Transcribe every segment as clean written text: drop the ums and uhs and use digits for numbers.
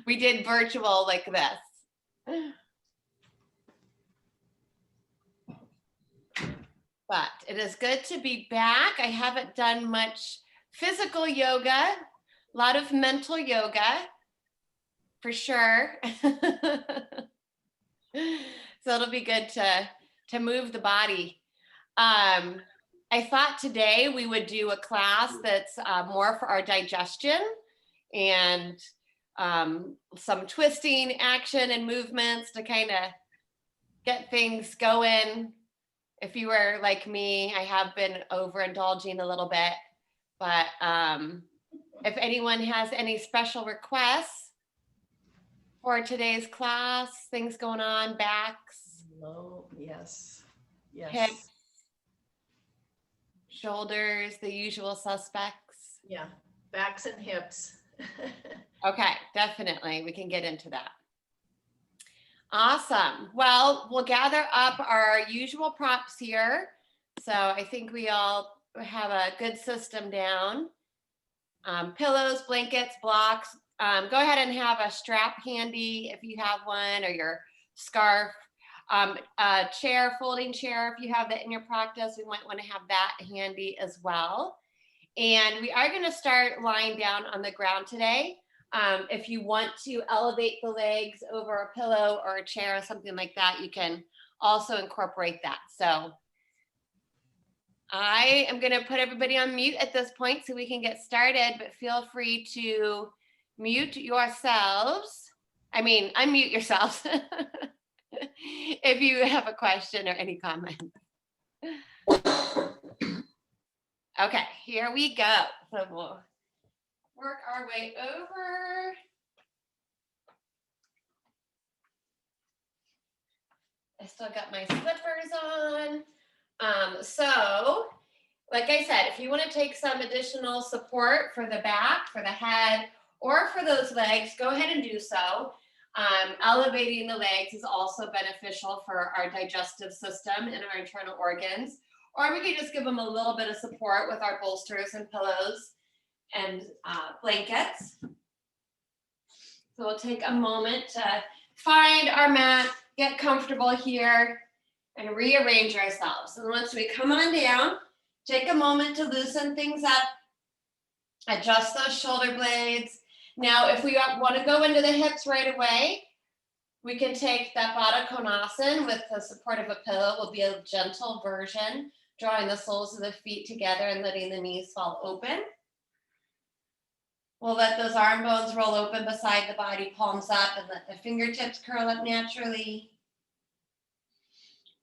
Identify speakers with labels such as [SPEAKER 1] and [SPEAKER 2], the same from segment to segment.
[SPEAKER 1] we did virtual like this. But it is good to be back. I haven't done much physical yoga, a lot of mental yoga, for sure. So it'll be good to move the body. I thought today we would do a class that's more for our digestion and some twisting action and movements to kind of get things going. If you were like me, I have been overindulging a little bit, but if anyone has any special requests for today's class, things going on, backs,
[SPEAKER 2] yes,
[SPEAKER 1] hips, shoulders, the usual suspects.
[SPEAKER 2] Yeah, backs and hips.
[SPEAKER 1] Okay, definitely, we can get into that. Awesome. Well, we'll gather up our usual props here. So I think we all have a good system down. Pillows, blankets, blocks. Go ahead and have a strap handy if you have one, or your scarf. A chair, folding chair, if you have that in your practice, we might want to have that handy as well. And we are going to start lying down on the ground today. If you want to elevate the legs over a pillow or a chair or something like that, you can also incorporate that. So I am going to put everybody on mute at this point so we can get started, but feel free to mute yourselves. Unmute yourselves if you have a question or any comment. Okay, here we go. So we'll work our way over. I still got my slippers on. So, like I said, if you want to take some additional support for the back, for the head, or for those legs, go ahead and do so. Elevating the legs is also beneficial for our digestive system and our internal organs. Or we could just give them a little bit of support with our bolsters and pillows and blankets. So we'll take a moment to find our mat, get comfortable here, and rearrange ourselves. And once we come on down, take a moment to loosen things up, adjust those shoulder blades. Now, if we want to go into the hips right away, we can take that Baddha Konasana with the support of a pillow. Will be a gentle version, drawing the soles of the feet together and letting the knees fall open. We'll let those arm bones roll open beside the body, palms up, and let the fingertips curl up naturally.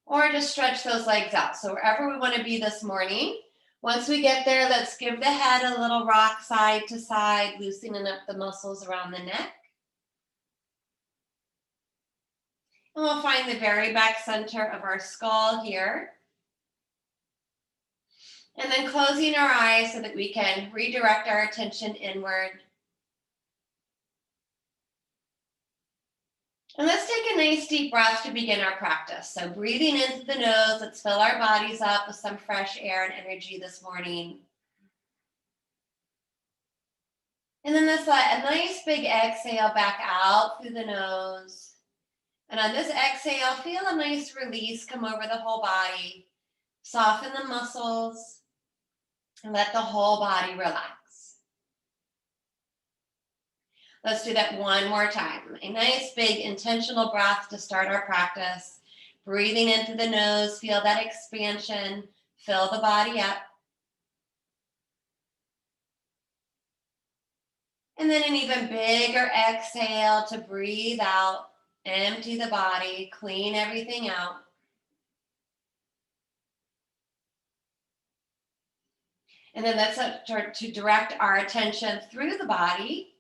[SPEAKER 1] Or just stretch those legs out. So wherever we want to be this morning, once we get there, let's give the head a little rock side to side, loosening up the muscles around the neck. And we'll find the very back center of our skull here. And then closing our eyes so that we can redirect our attention inward. And let's take a nice deep breath to begin our practice. So breathing into the nose, let's fill our bodies up with some fresh air and energy this morning. And then let's let a nice big exhale back out through the nose. And on this exhale, feel a nice release come over the whole body. Soften the muscles and let the whole body relax. Let's do that one more time. A nice big intentional breath to start our practice. Breathing into the nose, feel that expansion, fill the body up. And then an even bigger exhale to breathe out, empty the body, clean everything out. And then let's start to direct our attention through the body,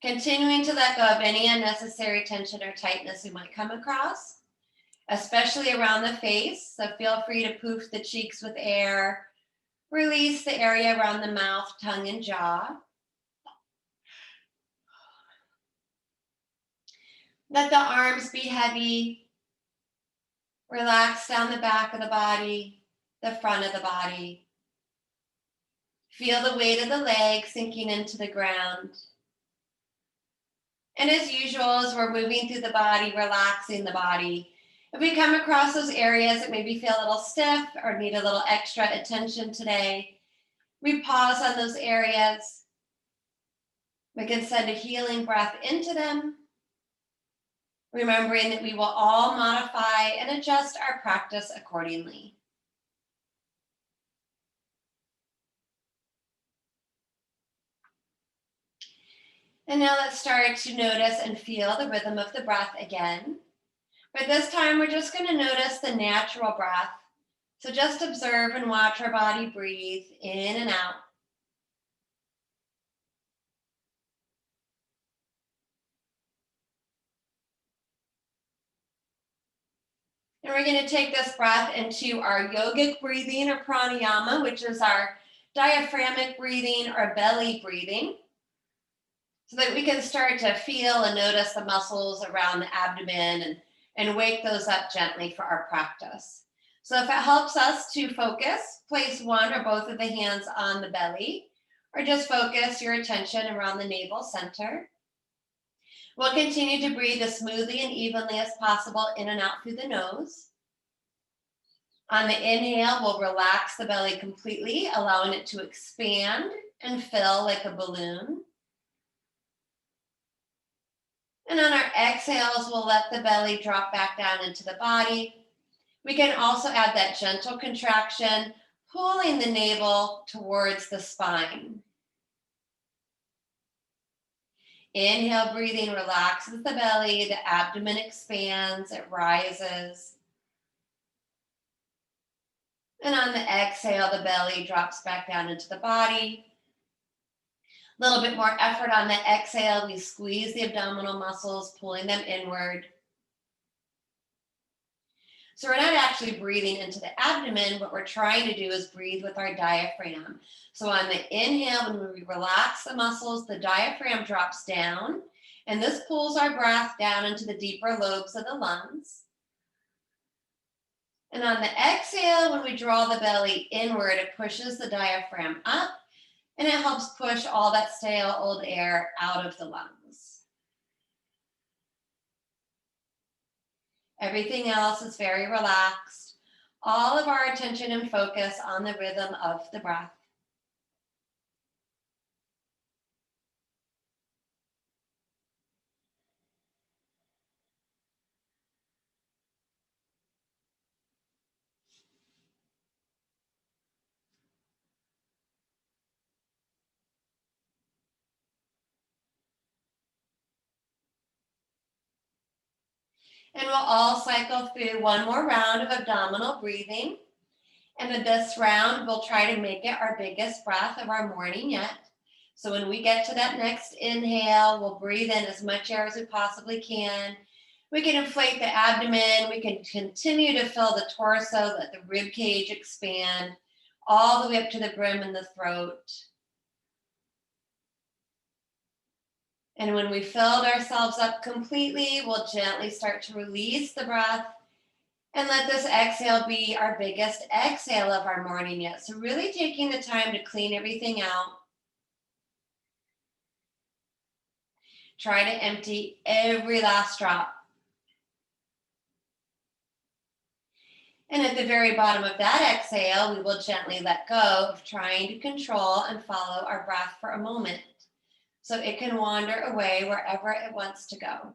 [SPEAKER 1] continuing to let go of any unnecessary tension or tightness we might come across, especially around the face. So feel free to poof the cheeks with air. Release the area around the mouth, tongue, and jaw. Let the arms be heavy. Relax down the back of the body, the front of the body. Feel the weight of the legs sinking into the ground. And as usual, as we're moving through the body, relaxing the body, if we come across those areas that maybe feel a little stiff or need a little extra attention today, we pause on those areas. We can send a healing breath into them, remembering that we will all modify and adjust our practice accordingly. And now let's start to notice and feel the rhythm of the breath again. But this time we're just going to notice the natural breath. So just observe and watch our body breathe in and out. And we're going to take this breath into our yogic breathing or pranayama, which is our diaphragmic breathing or belly breathing, so that we can start to feel and notice the muscles around the abdomen and wake those up gently for our practice. So if it helps us to focus, place one or both of the hands on the belly, or just focus your attention around the navel center. We'll continue to breathe as smoothly and evenly as possible in and out through the nose. On the inhale, we'll relax the belly completely, allowing it to expand and fill like a balloon. And on our exhales, we'll let the belly drop back down into the body. We can also add that gentle contraction, pulling the navel towards the spine. Inhale, breathing relaxes the belly, the abdomen expands, it rises. And on the exhale, the belly drops back down into the body. A little bit more effort on the exhale, we squeeze the abdominal muscles, pulling them inward. So we're not actually breathing into the abdomen. What we're trying to do is breathe with our diaphragm. So on the inhale, when we relax the muscles, the diaphragm drops down, and this pulls our breath down into the deeper lobes of the lungs. And on the exhale, when we draw the belly inward, it pushes the diaphragm up, and it helps push all that stale old air out of the lungs. Everything else is very relaxed. All of our attention and focus on the rhythm of the breath. And we'll all cycle through one more round of abdominal breathing. And in this round, we'll try to make it our biggest breath of our morning yet. So when we get to that next inhale, we'll breathe in as much air as we possibly can. We can inflate the abdomen. We can continue to fill the torso, let the rib cage expand all the way up to the brim and the throat. And when we filled ourselves up completely, we'll gently start to release the breath and let this exhale be our biggest exhale of our morning yet. So really taking the time to clean everything out. Try to empty every last drop. And at the very bottom of that exhale, we will gently let go of trying to control and follow our breath for a moment, so it can wander away wherever it wants to go.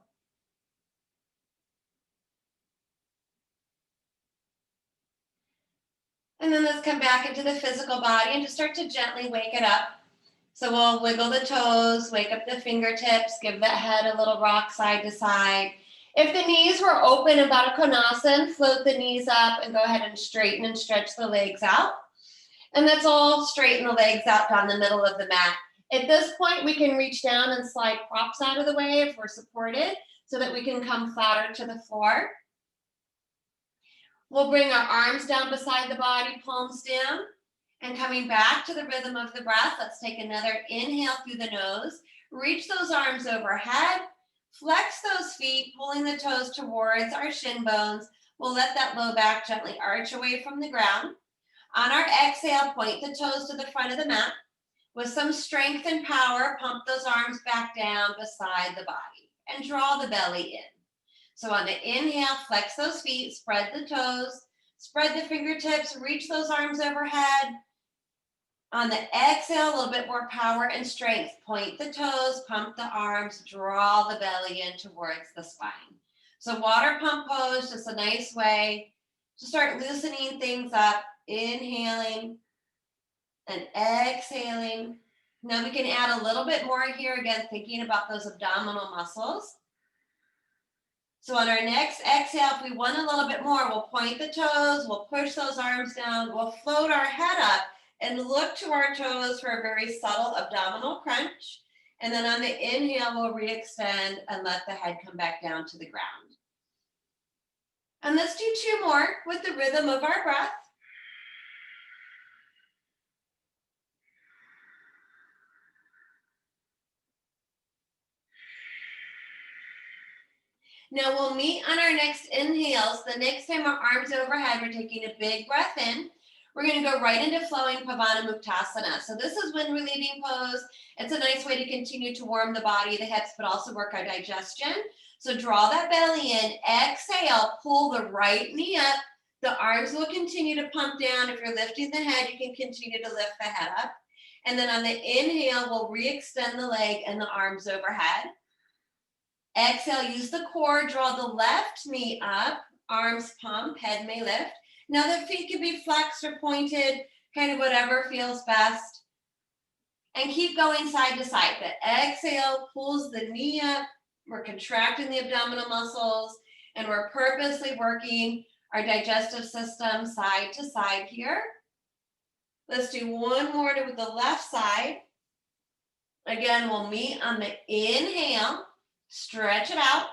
[SPEAKER 1] And then let's come back into the physical body and just start to gently wake it up. So we'll wiggle the toes, wake up the fingertips, give that head a little rock side to side. If the knees were open in Baddha Konasana, float the knees up and go ahead and straighten and stretch the legs out. And let's all straighten the legs out down the middle of the mat. At this point, we can reach down and slide props out of the way if we're supported so that we can come flatter to the floor. We'll bring our arms down beside the body, palms down, and coming back to the rhythm of the breath, let's take another inhale through the nose. Reach those arms overhead, flex those feet, pulling the toes towards our shin bones. We'll let that low back gently arch away from the ground. On our exhale, point the toes to the front of the mat. With some strength and power, pump those arms back down beside the body. and draw the belly in. So on the inhale, flex those feet, spread the toes, spread the fingertips, reach those arms overhead. On the exhale, a little bit more power and strength. Point the toes, pump the arms, draw the belly in towards the spine. So water pump pose, just a nice way to start loosening things up. Inhaling and exhaling. Now we can add a little bit more here, again, thinking about those abdominal muscles. So on our next exhale, if we want a little bit more, we'll point the toes, we'll push those arms down, we'll float our head up and look to our toes for a very subtle abdominal crunch. And then on the inhale, we'll re-extend and let the head come back down to the ground. And let's do 2 more with the rhythm of our breath. Now we'll meet on our next inhales. The next time our arms overhead, we're taking a big breath in. We're going to go right into flowing Pavana Muktasana. So this is wind relieving pose. It's a nice way to continue to warm the body, the hips, but also work our digestion. So draw that belly in, exhale, pull the right knee up. The arms will continue to pump down. If you're lifting the head, you can continue to lift the head up. And then on the inhale, we'll re-extend the leg and the arms overhead. Exhale, use the core, draw the left knee up, arms pump, head may lift. Now the feet can be flexed or pointed, kind of whatever feels best. And keep going side to side. The exhale pulls the knee up, we're contracting the abdominal muscles, and we're purposely working our digestive system side to side here. Let's do 1 more with the left side. Again, we'll meet on the inhale. Stretch it out.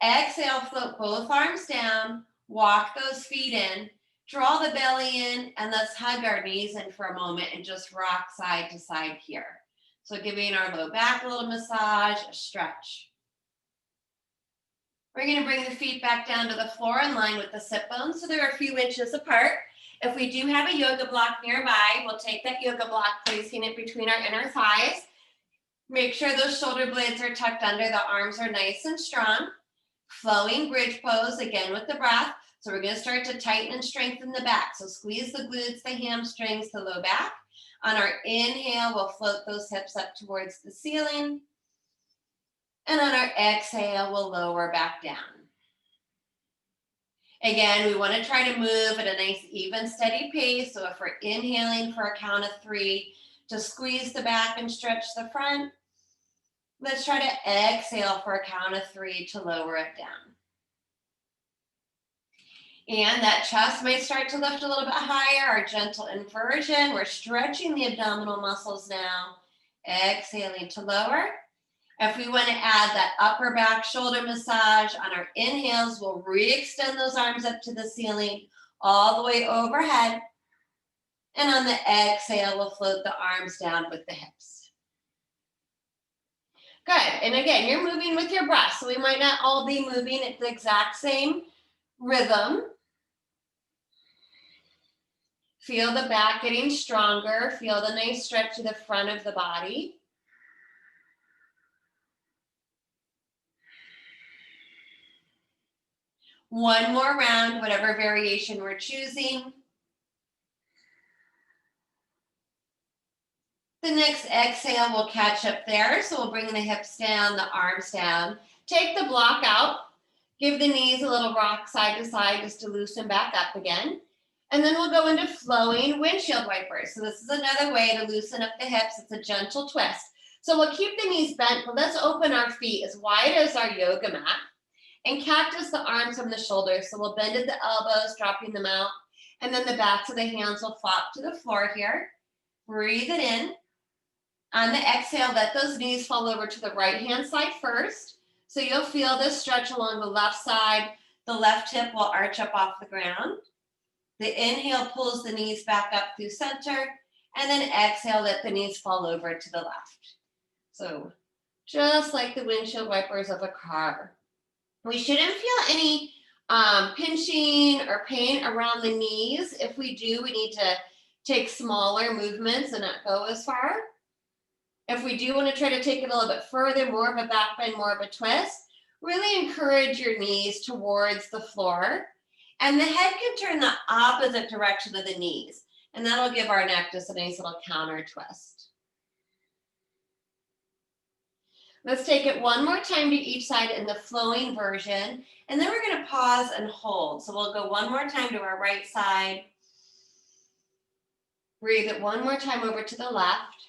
[SPEAKER 1] Exhale, float both arms down. Walk those feet in. Draw the belly in, and let's hug our knees in for a moment and just rock side to side here. So giving our low back a little massage, a stretch. We're going to bring the feet back down to the floor in line with the sit bones, so they're a few inches apart. If we do have a yoga block nearby, we'll take that yoga block, placing it between our inner thighs. Make sure those shoulder blades are tucked under, the arms are nice and strong. Flowing bridge pose, again with the breath. So we're going to start to tighten and strengthen the back. So squeeze the glutes, the hamstrings, the low back. On our inhale, we'll float those hips up towards the ceiling. And on our exhale, we'll lower back down. Again, we want to try to move at a nice, even, steady pace. So if we're inhaling for a count of 3, to squeeze the back and stretch the front. Let's try to exhale for a count of 3 to lower it down. And that chest may start to lift a little bit higher, our gentle inversion. We're stretching the abdominal muscles now. Exhaling to lower. If we want to add that upper back shoulder massage, on our inhales, we'll re-extend those arms up to the ceiling, all the way overhead. And on the exhale, we'll float the arms down with the hips. Good. And again, you're moving with your breath, so we might not all be moving at the exact same rhythm. Feel the back getting stronger. Feel the nice stretch to the front of the body. One more round, whatever variation we're choosing. The next exhale, we'll catch up there. So we'll bring the hips down, the arms down. Take the block out. Give the knees a little rock side to side just to loosen back up again. And then we'll go into flowing windshield wipers. So this is another way to loosen up the hips. It's a gentle twist. So we'll keep the knees bent, but let's open our feet as wide as our yoga mat. And cactus the arms from the shoulders. So we'll bend at the elbows, dropping them out. And then the backs of the hands will flop to the floor here. Breathe it in. On the exhale, let those knees fall over to the right-hand side first. So you'll feel this stretch along the left side. The left hip will arch up off the ground. The inhale pulls the knees back up through center. And then exhale, let the knees fall over to the left. So just like the windshield wipers of a car. We shouldn't feel any pinching or pain around the knees. If we do, we need to take smaller movements and not go as far. If we do want to try to take it a little bit further, more of a back bend, more of a twist, really encourage your knees towards the floor. And the head can turn the opposite direction of the knees. And that'll give our neck just a nice little counter twist. Let's take it one more time to each side in the flowing version. And then we're going to pause and hold. So we'll go one more time to our right side. Breathe it one more time over to the left.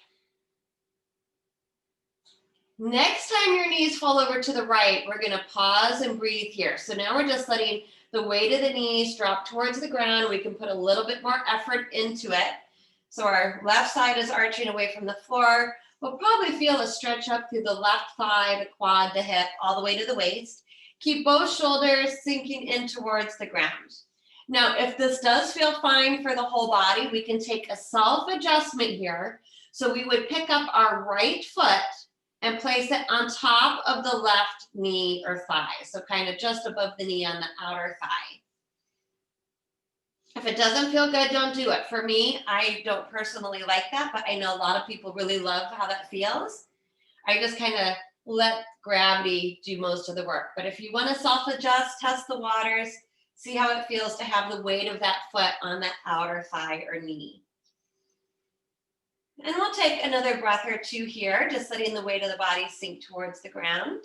[SPEAKER 1] Next time your knees fall over to the right, we're going to pause and breathe here. So now we're just letting the weight of the knees drop towards the ground. We can put a little bit more effort into it. So our left side is arching away from the floor. We'll probably feel a stretch up through the left thigh, the quad, the hip, all the way to the waist. Keep both shoulders sinking in towards the ground. Now, if this does feel fine for the whole body, we can take a self-adjustment here. So we would pick up our right foot and place it on top of the left knee or thigh. So kind of just above the knee on the outer thigh. If it doesn't feel good, don't do it. For me, I don't personally like that, but I know a lot of people really love how that feels. I just kind of let gravity do most of the work. But if you want to self-adjust, test the waters, see how it feels to have the weight of that foot on that outer thigh or knee. And we'll take another breath or two here, just letting the weight of the body sink towards the ground.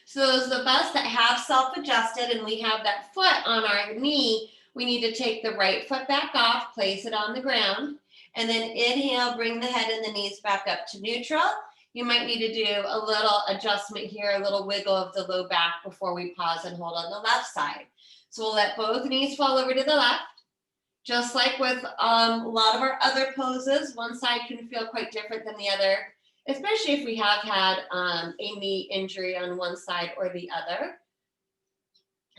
[SPEAKER 1] So those of us that have self-adjusted and we have that foot on our knee, we need to take the right foot back off, place it on the ground, and then inhale, bring the head and the knees back up to neutral. You might need to do a little adjustment here, a little wiggle of the low back before we pause and hold on the left side. So we'll let both knees fall over to the left. Just like with a lot of our other poses, one side can feel quite different than the other, especially if we have had a knee injury on one side or the other.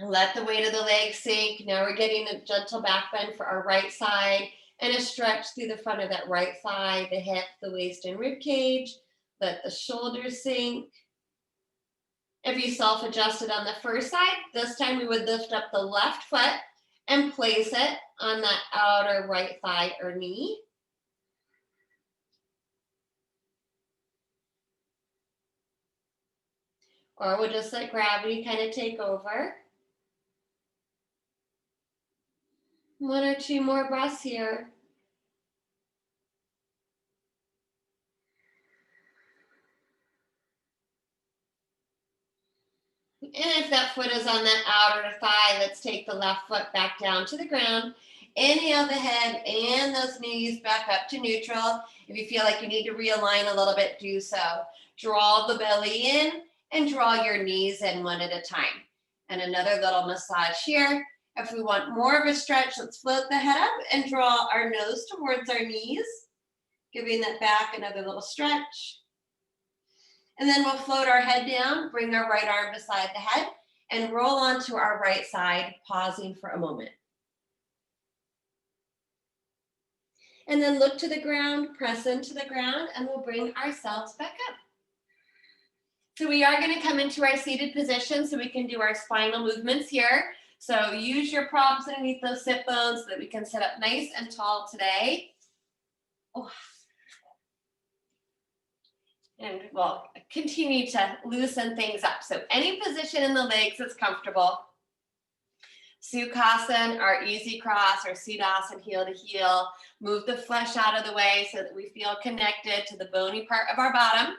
[SPEAKER 1] Let the weight of the legs sink. Now we're getting a gentle back bend for our right side and a stretch through the front of that right thigh, the hip, the waist, and rib cage. Let the shoulders sink. If you self-adjusted on the first side, this time we would lift up the left foot and place it on that outer right thigh or knee. Or we'll just let gravity kind of take over. One or two more breaths here. And if that foot is on that outer thigh, let's take the left foot back down to the ground. Inhale the head and those knees back up to neutral. If you feel like you need to realign a little bit, do so. Draw the belly in and draw your knees in one at a time. And another little massage here. If we want more of a stretch, let's float the head up and draw our nose towards our knees, giving that back another little stretch. And then we'll float our head down, bring our right arm beside the head, and roll onto our right side, pausing for a moment. And then look to the ground, press into the ground, and we'll bring ourselves back up. So we are going to come into our seated position so we can do our spinal movements here. So use your props underneath those sit bones so that we can sit up nice and tall today. Oh. And we'll continue to loosen things up. So any position in the legs that's comfortable. Sukhasana, our easy cross, or Siddhasana, heel to heel. Move the flesh out of the way so that we feel connected to the bony part of our bottom.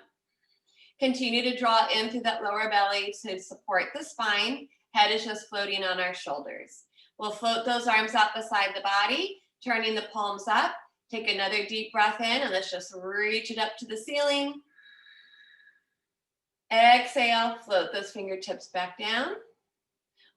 [SPEAKER 1] Continue to draw in through that lower belly to support the spine. Head is just floating on our shoulders. We'll float those arms out beside the body, turning the palms up. Take another deep breath in, and let's just reach it up to the ceiling. Exhale, float those fingertips back down.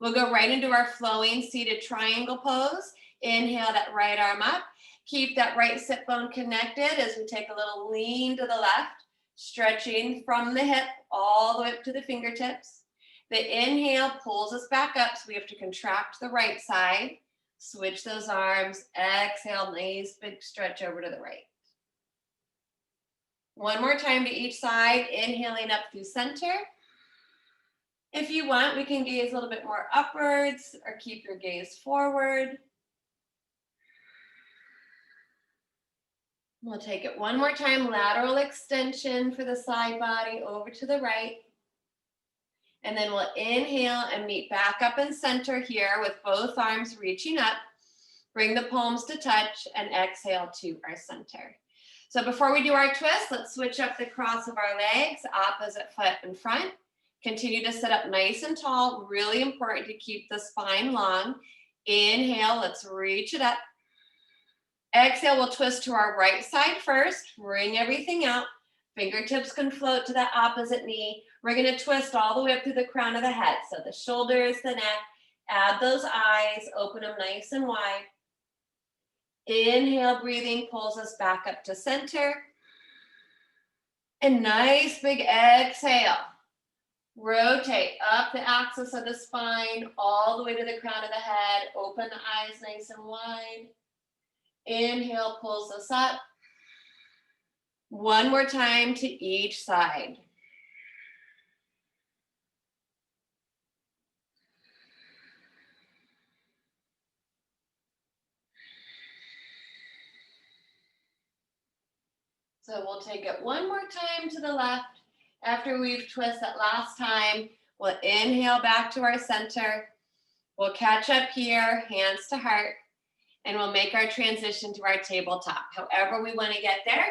[SPEAKER 1] We'll go right into our flowing seated triangle pose. Inhale that right arm up. Keep that right sit bone connected as we take a little lean to the left, stretching from the hip all the way up to the fingertips. The inhale pulls us back up, so we have to contract the right side. Switch those arms. Exhale, nice big stretch over to the right. One more time to each side, inhaling up through center. If you want, we can gaze a little bit more upwards or keep your gaze forward. We'll take it one more time, lateral extension for the side body over to the right. And then we'll inhale and meet back up in center here with both arms reaching up. Bring the palms to touch and exhale to our center. So before we do our twist, let's switch up the cross of our legs, opposite foot in front. Continue to sit up nice and tall. Really important to keep the spine long. Inhale, let's reach it up. Exhale, we'll twist to our right side first. Bring everything out. Fingertips can float to that opposite knee. We're going to twist all the way up through the crown of the head. So the shoulders, the neck, add those eyes, open them nice and wide. Inhale, breathing pulls us back up to center. And nice big exhale. Rotate up the axis of the spine, all the way to the crown of the head. Open the eyes nice and wide. Inhale, pulls us up. One more time to each side. So we'll take it one more time to the left. After we've twisted that last time, we'll inhale back to our center. We'll catch up here, hands to heart, and we'll make our transition to our tabletop. However we want to get there,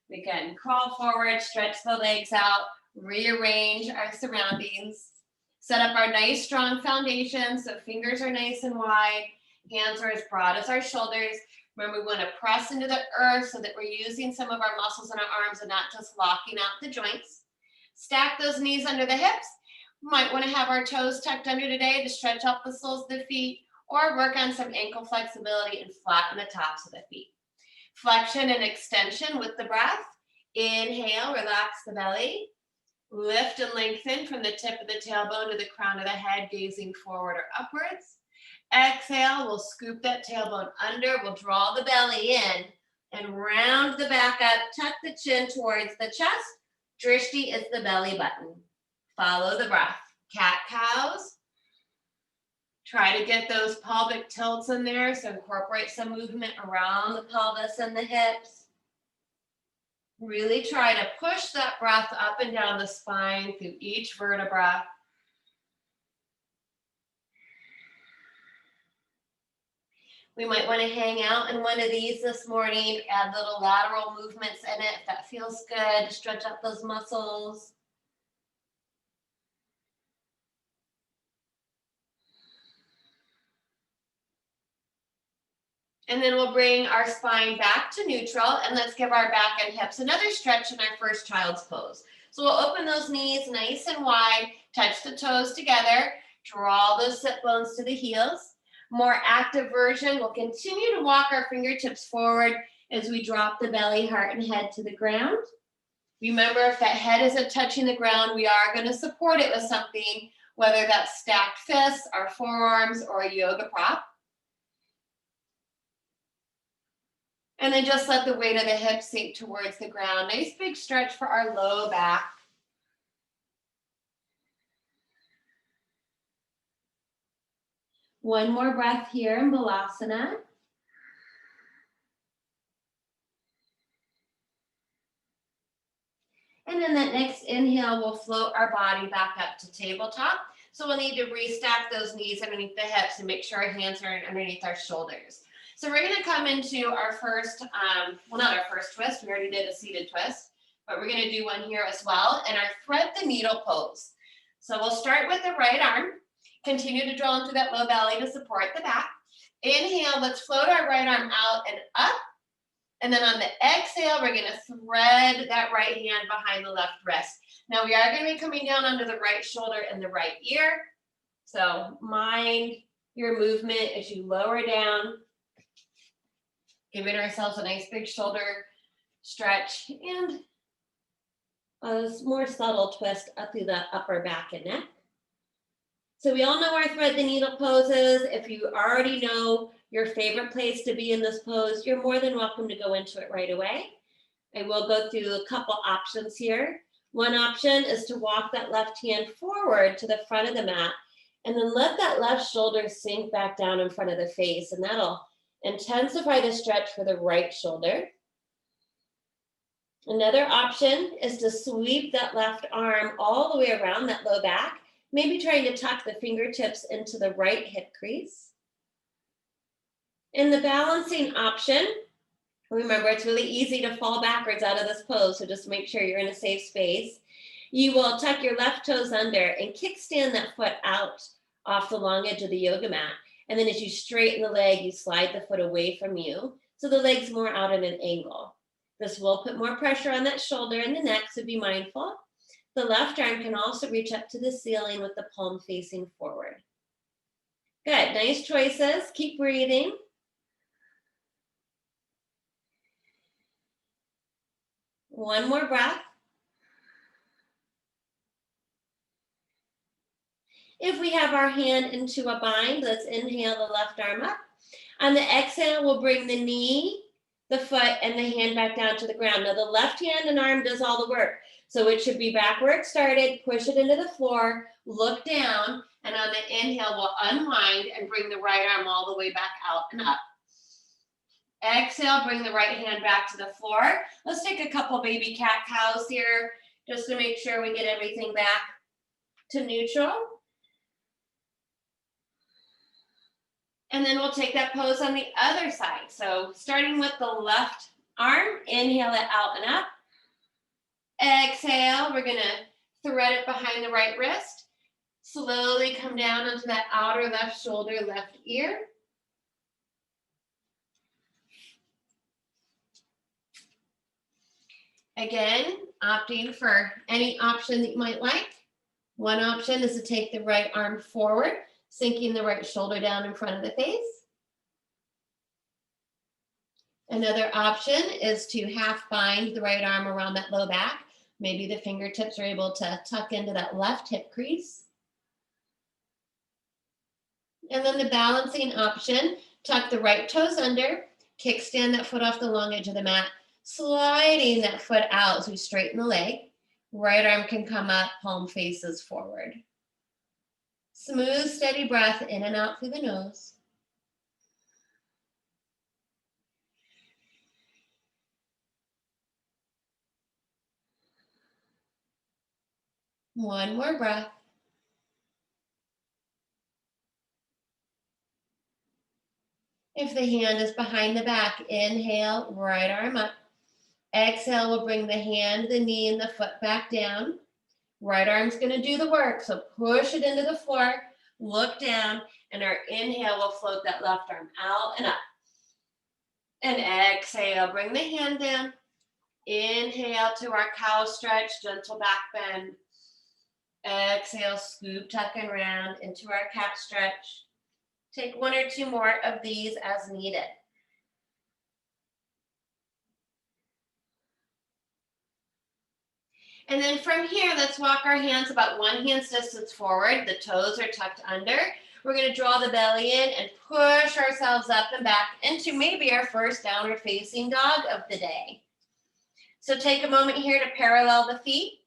[SPEAKER 1] we can crawl forward, stretch the legs out, rearrange our surroundings, set up our nice strong foundation so fingers are nice and wide, hands are as broad as our shoulders. Remember, we want to press into the earth so that we're using some of our muscles in our arms and not just locking out the joints. Stack those knees under the hips. We might want to have our toes tucked under today to stretch out the soles of the feet, or work on some ankle flexibility and flatten the tops of the feet. Flexion and extension with the breath. Inhale, relax the belly. Lift and lengthen from the tip of the tailbone to the crown of the head, gazing forward or upwards. Exhale, we'll scoop that tailbone under. We'll draw the belly in and round the back up. Tuck the chin towards the chest. Drishti is the belly button. Follow the breath. Cat cows. Try to get those pelvic tilts in there, so incorporate some movement around the pelvis and the hips. Really try to push that breath up and down the spine through each vertebra. We might want to hang out in one of these this morning, add little lateral movements in it if that feels good, stretch out those muscles. And then we'll bring our spine back to neutral, and let's give our back and hips another stretch in our first child's pose. So we'll open those knees nice and wide, touch the toes together, draw those sit bones to the heels. More active version, we'll continue to walk our fingertips forward as we drop the belly, heart, and head to the ground. Remember, if that head isn't touching the ground, we are going to support it with something, whether that's stacked fists, our forearms, or a yoga prop. And then just let the weight of the hips sink towards the ground. Nice big stretch for our low back. One more breath here in Balasana. And then that next inhale, we'll float our body back up to tabletop. So we'll need to restack those knees underneath the hips and make sure our hands are underneath our shoulders. So we're going to come into our first, well, not our first twist. We already did a seated twist, but we're going to do one here as well. And our thread the needle pose. So we'll start with the right arm. Continue to draw into that low belly to support the back. Inhale, let's float our right arm out and up. And then on the exhale, we're going to thread that right hand behind the left wrist. Now we are going to be coming down onto the right shoulder and the right ear. So mind your movement as you lower down. Giving ourselves a nice big shoulder stretch and a more subtle twist up through the upper back and neck. So we all know our thread the needle poses. If you already know your favorite place to be in this pose, you're more than welcome to go into it right away. I will go through a couple options here. One option is to walk that left hand forward to the front of the mat and then let that left shoulder sink back down in front of the face, and that'll intensify the stretch for the right shoulder. Another option is to sweep that left arm all the way around that low back, maybe trying to tuck the fingertips into the right hip crease. In the balancing option, remember it's really easy to fall backwards out of this pose, so just make sure you're in a safe space. You will tuck your left toes under and kickstand that foot out off the long edge of the yoga mat. And then as you straighten the leg, you slide the foot away from you, so the leg's more out at an angle. This will put more pressure on that shoulder and the neck, so be mindful. The left arm can also reach up to the ceiling with the palm facing forward. Good, nice choices. Keep breathing. One more breath. If we have our hand into a bind, let's inhale the left arm up. On the exhale, we'll bring the knee, the foot, and the hand back down to the ground. Now the left hand and arm does all the work. So it should be back where it started, push it into the floor, look down, and on the inhale, we'll unwind and bring the right arm all the way back out and up. Exhale, bring the right hand back to the floor. Let's take a couple baby cat cows here, just to make sure we get everything back to neutral. And then we'll take that pose on the other side. So starting with the left arm, inhale it out and up. Exhale, we're gonna thread it behind the right wrist. Slowly come down onto that outer left shoulder, left ear. Again, opting for any option that you might like. One option is to take the right arm forward, sinking the right shoulder down in front of the face. Another option is to half bind the right arm around that low back. Maybe the fingertips are able to tuck into that left hip crease. And then the balancing option, tuck the right toes under, kickstand that foot off the long edge of the mat, sliding that foot out as we straighten the leg. Right arm can come up, palm faces forward. Smooth, steady breath in and out through the nose. One more breath. If the hand is behind the back, inhale, right arm up. Exhale, we'll bring the hand, the knee, and the foot back down. Right arm's gonna do the work, so push it into the floor, look down, and our inhale will float that left arm out and up. And exhale, bring the hand down. Inhale to our cow stretch, gentle back bend. Exhale, scoop, tuck, and round into our cat stretch. Take one or two more of these as needed. And then from here, let's walk our hands about 1 hand's distance forward. The toes are tucked under. We're going to draw the belly in and push ourselves up and back into maybe our first downward facing dog of the day. So take a moment here to parallel the feet.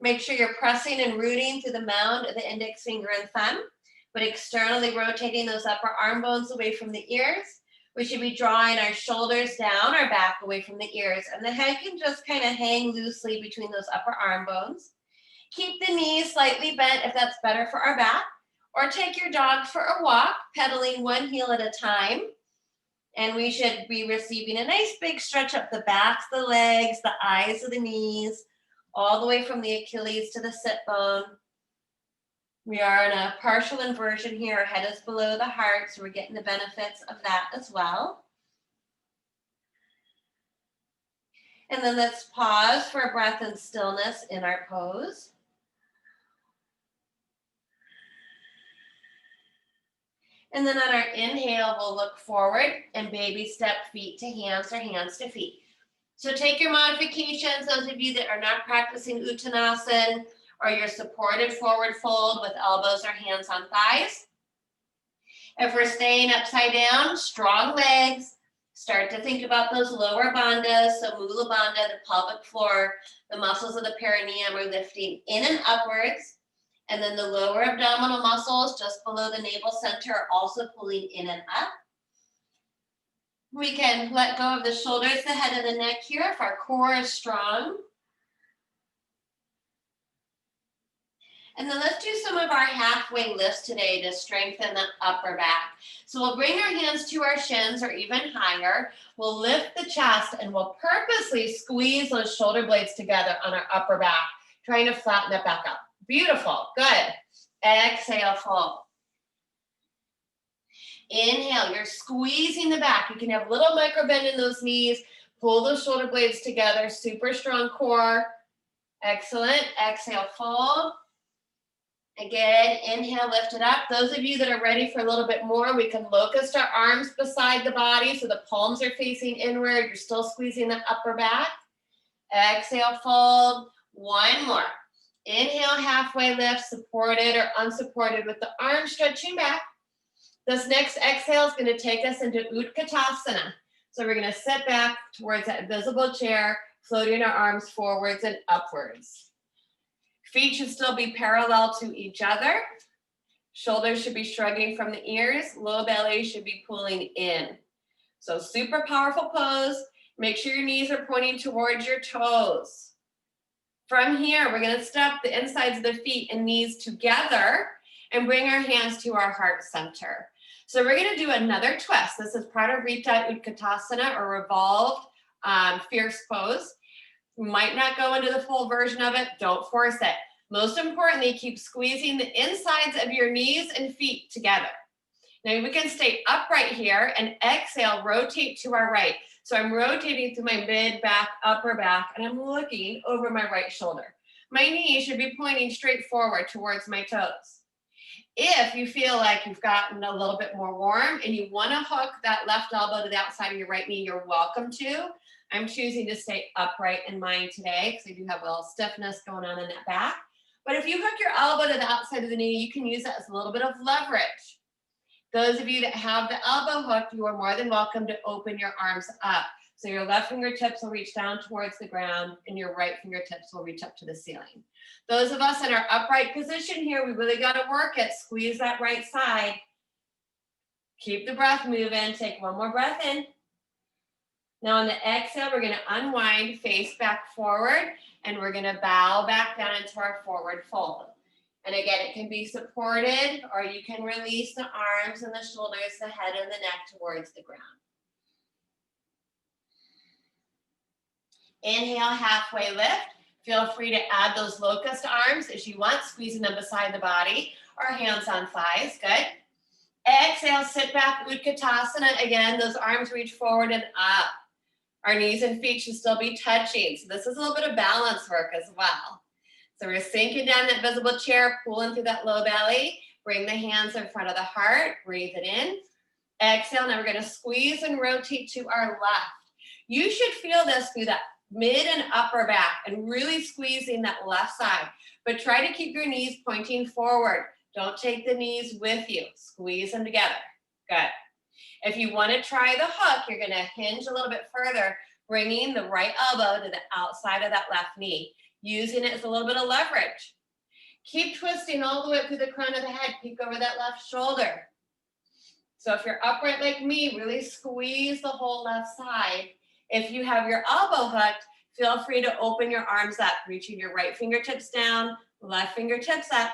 [SPEAKER 1] Make sure you're pressing and rooting through the mound of the index finger and thumb, but externally rotating those upper arm bones away from the ears. We should be drawing our shoulders down, our back away from the ears, and the head can just kind of hang loosely between those upper arm bones. Keep the knees slightly bent if that's better for our back, or take your dog for a walk, pedaling one heel at a time. And we should be receiving a nice big stretch up the backs, the legs, the eyes of the knees, all the way from the Achilles to the sit bone. We are in a partial inversion here. Our head is below the heart, so we're getting the benefits of that as well. And then let's pause for a breath and stillness in our pose. And then on our inhale, we'll look forward and baby step feet to hands or hands to feet. So take your modifications, those of you that are not practicing Uttanasana, or your supported forward fold with elbows or hands on thighs. If we're staying upside down, strong legs, start to think about those lower bandhas. So Mula Bandha, the pelvic floor, the muscles of the perineum are lifting in and upwards. And then the lower abdominal muscles just below the navel center are also pulling in and up. We can let go of the shoulders, the head, and the neck here if our core is strong. And then let's do some of our halfway lifts today to strengthen the upper back. So we'll bring our hands to our shins or even higher. We'll lift the chest and we'll purposely squeeze those shoulder blades together on our upper back, trying to flatten it back up. Beautiful, good. Exhale, fold. Inhale, you're squeezing the back. You can have a little micro bend in those knees. Pull those shoulder blades together, super strong core. Excellent, exhale, fold. Again, inhale, lift it up. Those of you that are ready for a little bit more, we can locust our arms beside the body so the palms are facing inward. You're still squeezing the upper back. Exhale, fold. One more. Inhale, halfway lift, supported or unsupported with the arms stretching back. This next exhale is going to take us into Utkatasana. So we're going to sit back towards that visible chair, floating our arms forwards and upwards. Feet should still be parallel to each other. Shoulders should be shrugging from the ears. Low belly should be pulling in. So super powerful pose. Make sure your knees are pointing towards your toes. From here, we're going to step the insides of the feet and knees together and bring our hands to our heart center. So we're going to do another twist. This is Pradharita Utkatasana or revolved fierce pose. You might not go into the full version of it. Don't force it. Most importantly, keep squeezing the insides of your knees and feet together. Now we can stay upright here and exhale, rotate to our right. So I'm rotating through my mid back, upper back, and I'm looking over my right shoulder. My knee should be pointing straight forward towards my toes. If you feel like you've gotten a little bit more warm and you want to hook that left elbow to the outside of your right knee, you're welcome to. I'm choosing to stay upright in mine today because I do have a little stiffness going on in that back. But if you hook your elbow to the outside of the knee, you can use that as a little bit of leverage. Those of you that have the elbow hooked, you are more than welcome to open your arms up. So your left fingertips will reach down towards the ground and your right fingertips will reach up to the ceiling. Those of us in our upright position here, we really got to work it. Squeeze that right side. Keep the breath moving. Take one more breath in. Now on the exhale, we're going to unwind, face back forward, and we're going to bow back down into our forward fold. And again, it can be supported, or you can release the arms and the shoulders, the head and the neck towards the ground. Inhale, halfway lift. Feel free to add those locust arms as you want, squeezing them beside the body, or hands on thighs, good. Exhale, sit back, Utkatasana. Again, those arms reach forward and up. Our knees and feet should still be touching. So this is a little bit of balance work as well. So we're sinking down that visible chair, pulling through that low belly. Bring the hands in front of the heart. Breathe it in. Exhale. Now we're going to squeeze and rotate to our left. You should feel this through that mid and upper back and really squeezing that left side. But try to keep your knees pointing forward. Don't take the knees with you. Squeeze them together. Good. If you want to try the hook, you're going to hinge a little bit further, bringing the right elbow to the outside of that left knee, using it as a little bit of leverage. Keep twisting all the way up to the crown of the head, peek over that left shoulder. So if you're upright like me, really squeeze the whole left side. If you have your elbow hooked, feel free to open your arms up, reaching your right fingertips down, left fingertips up.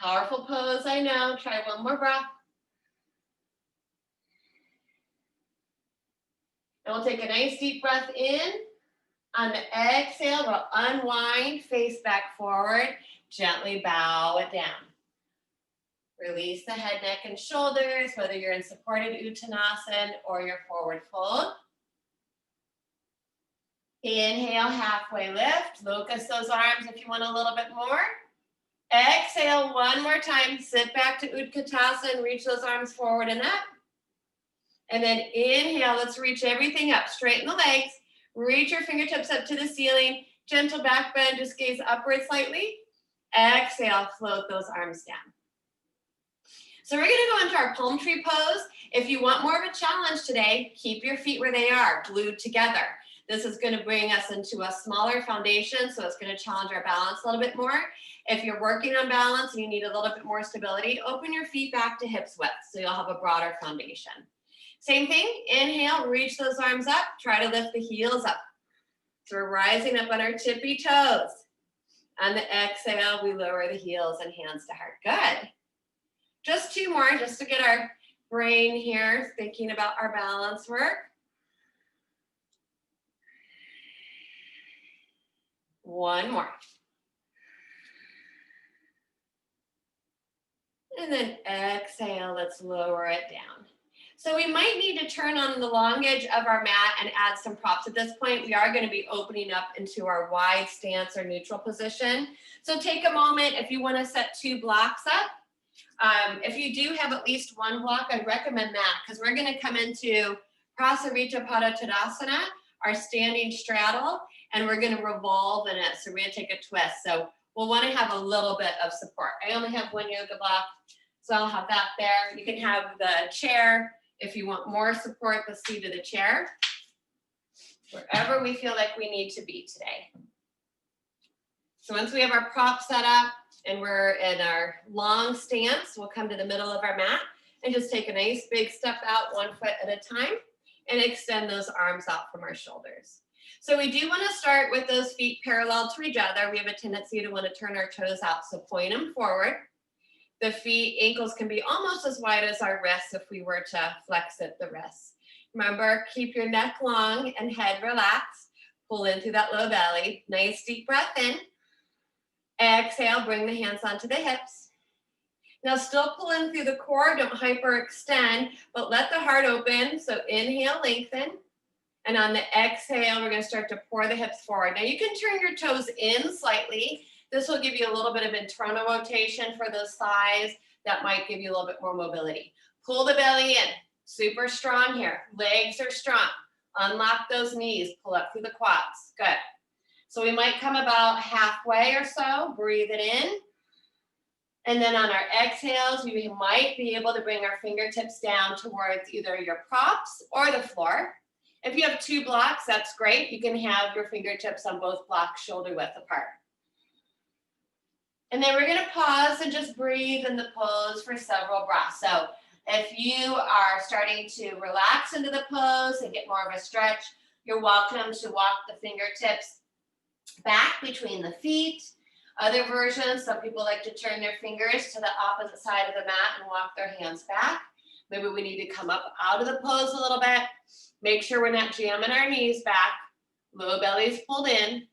[SPEAKER 1] Powerful pose, I know. Try one more breath. And we'll take a nice deep breath in. On the exhale, we'll unwind, face back forward, gently bow it down. Release the head, neck, and shoulders, whether you're in supported Uttanasana or your forward fold. Inhale, halfway lift. Locust those arms if you want a little bit more. Exhale one more time. Sit back to Utkatasana and reach those arms forward and up. And then inhale, let's reach everything up. Straighten the legs. Reach your fingertips up to the ceiling. Gentle back bend, just gaze upward slightly. Exhale, float those arms down. So we're gonna go into our palm tree pose. If you want more of a challenge today, keep your feet where they are, glued together. This is gonna bring us into a smaller foundation, so it's gonna challenge our balance a little bit more. If you're working on balance and you need a little bit more stability, open your feet back to hips width, so you'll have a broader foundation. Same thing, inhale, reach those arms up, try to lift the heels up. So we're rising up on our tippy toes. On the exhale, we lower the heels and hands to heart. Good. Just 2 more, just to get our brain here thinking about our balance work. 1 more. And then exhale, let's lower it down. So we might need to turn on the long edge of our mat and add some props. At this point, we are going to be opening up into our wide stance or neutral position. So take a moment if you want to set 2 blocks up. If you do have at least 1 block, I'd recommend that because we're going to come into Prasarita Pada Tadasana, our standing straddle, and we're going to revolve in it. So we're going to take a twist. So we'll want to have a little bit of support. I only have 1 yoga block, so I'll have that there. You can have the chair if you want more support, the seat of the chair, wherever we feel like we need to be today. So once we have our prop set up and we're in our long stance, we'll come to the middle of our mat and just take a nice big step out 1 foot at a time and extend those arms out from our shoulders. So we do want to start with those feet parallel to each other. We have a tendency to want to turn our toes out, so point them forward. The feet, ankles can be almost as wide as our wrists if we were to flex at the wrists. Remember, keep your neck long and head relaxed. Pull in through that low belly. Nice deep breath in. Exhale, bring the hands onto the hips. Now still pull in through the core, don't hyperextend, but let the heart open. So inhale, lengthen. And on the exhale, we're going to start to pour the hips forward. Now you can turn your toes in slightly. This will give you a little bit of internal rotation for those thighs. That might give you a little bit more mobility. Pull the belly in. Super strong here. Legs are strong. Unlock those knees. Pull up through the quads. Good. So we might come about halfway or so. Breathe it in. And then on our exhales, we might be able to bring our fingertips down towards either your props or the floor. If you have 2 blocks, that's great. You can have your fingertips on both blocks shoulder width apart. And then we're going to pause and just breathe in the pose for several breaths. So if you are starting to relax into the pose and get more of a stretch, you're welcome to walk the fingertips back between the feet. Other versions, some people like to turn their fingers to the opposite side of the mat and walk their hands back. Maybe we need to come up out of the pose a little bit. Make sure we're not jamming our knees back. Low belly's pulled in.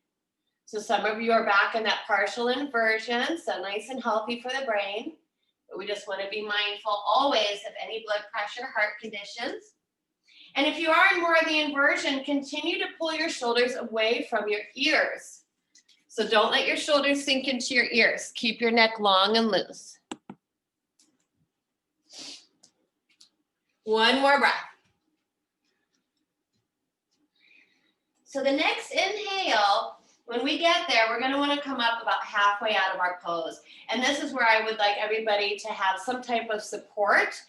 [SPEAKER 1] So some of you are back in that partial inversion, so nice and healthy for the brain. But we just want to be mindful always of any blood pressure, heart conditions. And if you are in more of the inversion, continue to pull your shoulders away from your ears. So don't let your shoulders sink into your ears. Keep your neck long and loose. 1 more breath. So the next inhale, when we get there, we're going to want to come up about halfway out of our pose. And this is where I would like everybody to have some type of support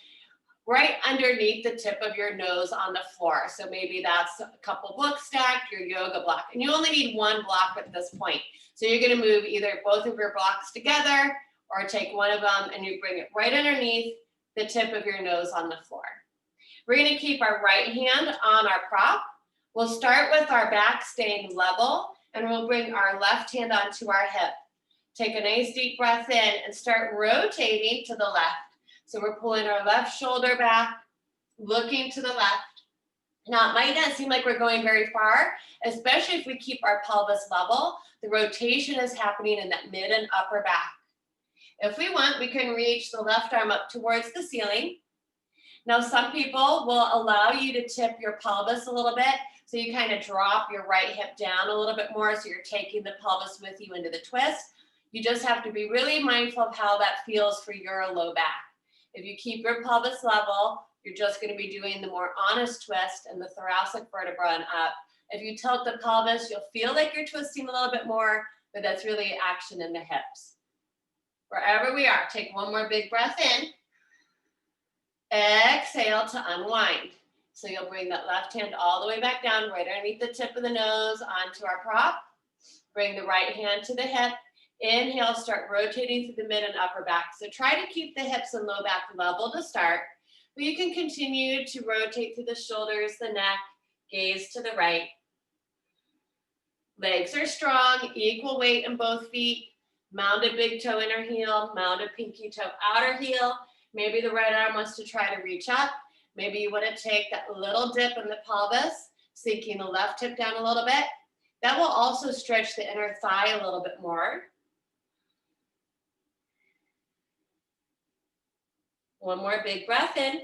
[SPEAKER 1] right underneath the tip of your nose on the floor. So maybe that's a couple books stacked, your yoga block. And you only need 1 block at this point. So you're going to move either both of your blocks together or take one of them and you bring it right underneath the tip of your nose on the floor. We're going to keep our right hand on our prop. We'll start with our back staying level, and we'll bring our left hand onto our hip. Take a nice deep breath in and start rotating to the left. So we're pulling our left shoulder back, looking to the left. Now, it might not seem like we're going very far, especially if we keep our pelvis level. The rotation is happening in that mid and upper back. If we want, we can reach the left arm up towards the ceiling. Now, some people will allow you to tip your pelvis a little bit. So you kind of drop your right hip down a little bit more. So you're taking the pelvis with you into the twist. You just have to be really mindful of how that feels for your low back. If you keep your pelvis level, you're just going to be doing the more honest twist and the thoracic vertebra and up. If you tilt the pelvis, you'll feel like you're twisting a little bit more, but that's really action in the hips. Wherever we are, take 1 more big breath in. Exhale to unwind. So you'll bring that left hand all the way back down, right underneath the tip of the nose onto our prop. Bring the right hand to the hip. Inhale, start rotating through the mid and upper back. So try to keep the hips and low back level to start. But you can continue to rotate through the shoulders, the neck, gaze to the right. Legs are strong, equal weight in both feet. Mount a big toe inner heel, mount a pinky toe outer heel. Maybe the right arm wants to try to reach up. Maybe you want to take that little dip in the pelvis, sinking the left hip down a little bit. That will also stretch the inner thigh a little bit more. One more big breath in.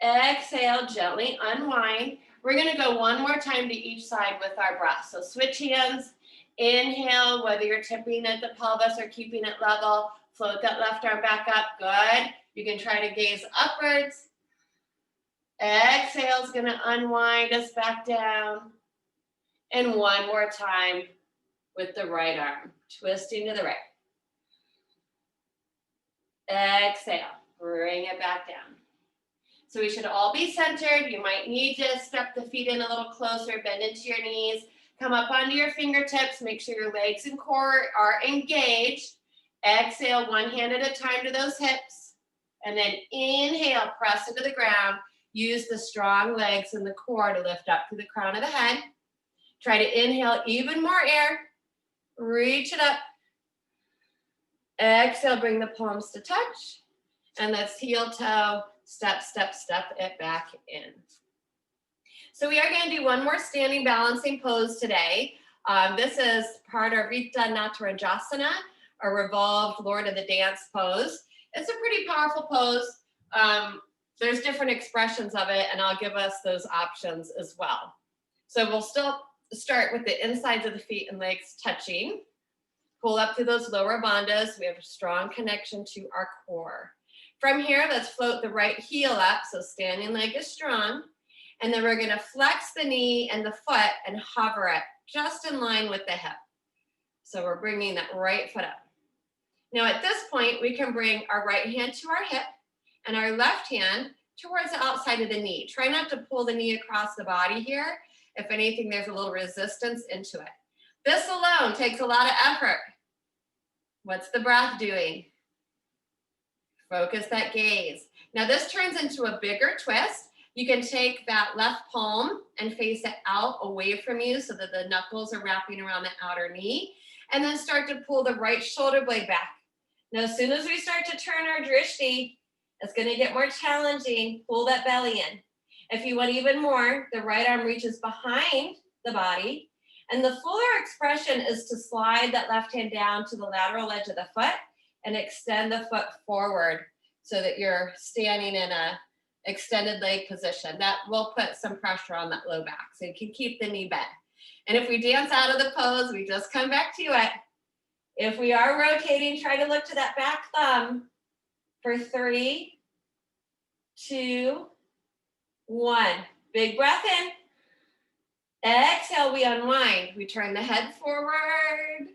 [SPEAKER 1] Exhale, gently unwind. We're going to go one more time to each side with our breath. So switch hands. Inhale, whether you're tipping at the pelvis or keeping it level. Float that left arm back up. Good. You can try to gaze upwards. Exhale is going to unwind us back down. And one more time with the right arm, twisting to the right. Exhale, bring it back down. So we should all be centered. You might need to step the feet in a little closer, bend into your knees, come up onto your fingertips, make sure your legs and core are engaged. Exhale, one hand at a time to those hips. And then inhale, press into the ground. Use the strong legs and the core to lift up to the crown of the head. Try to inhale even more air. Reach it up. Exhale, bring the palms to touch. And let's heel toe, step, step, step it back in. So we are going to do one more standing balancing pose today. This is part of Rita Natarajasana, a revolved Lord of the Dance pose. It's a pretty powerful pose. There's different expressions of it, and I'll give us those options as well. So we'll still start with the insides of the feet and legs touching. Pull up through those lower bandhas. We have a strong connection to our core. From here, let's float the right heel up, so standing leg is strong. And then we're going to flex the knee and the foot and hover it just in line with the hip. So we're bringing that right foot up. Now at this point, we can bring our right hand to our hip and our left hand towards the outside of the knee. Try not to pull the knee across the body here. If anything, there's a little resistance into it. This alone takes a lot of effort. What's the breath doing? Focus that gaze. Now this turns into a bigger twist. You can take that left palm and face it out away from you so that the knuckles are wrapping around the outer knee, and then start to pull the right shoulder blade back. Now, as soon as we start to turn our drishti, it's going to get more challenging. Pull that belly in. If you want even more, the right arm reaches behind the body, and the fuller expression is to slide that left hand down to the lateral edge of the foot and extend the foot forward so that you're standing in a extended leg position. That will put some pressure on that low back, so you can keep the knee bent. And if we dance out of the pose, we just come back to it. If we are rotating, try to look to that back thumb for 3, 2, 1. Big breath in. Exhale, we unwind. We turn the head forward.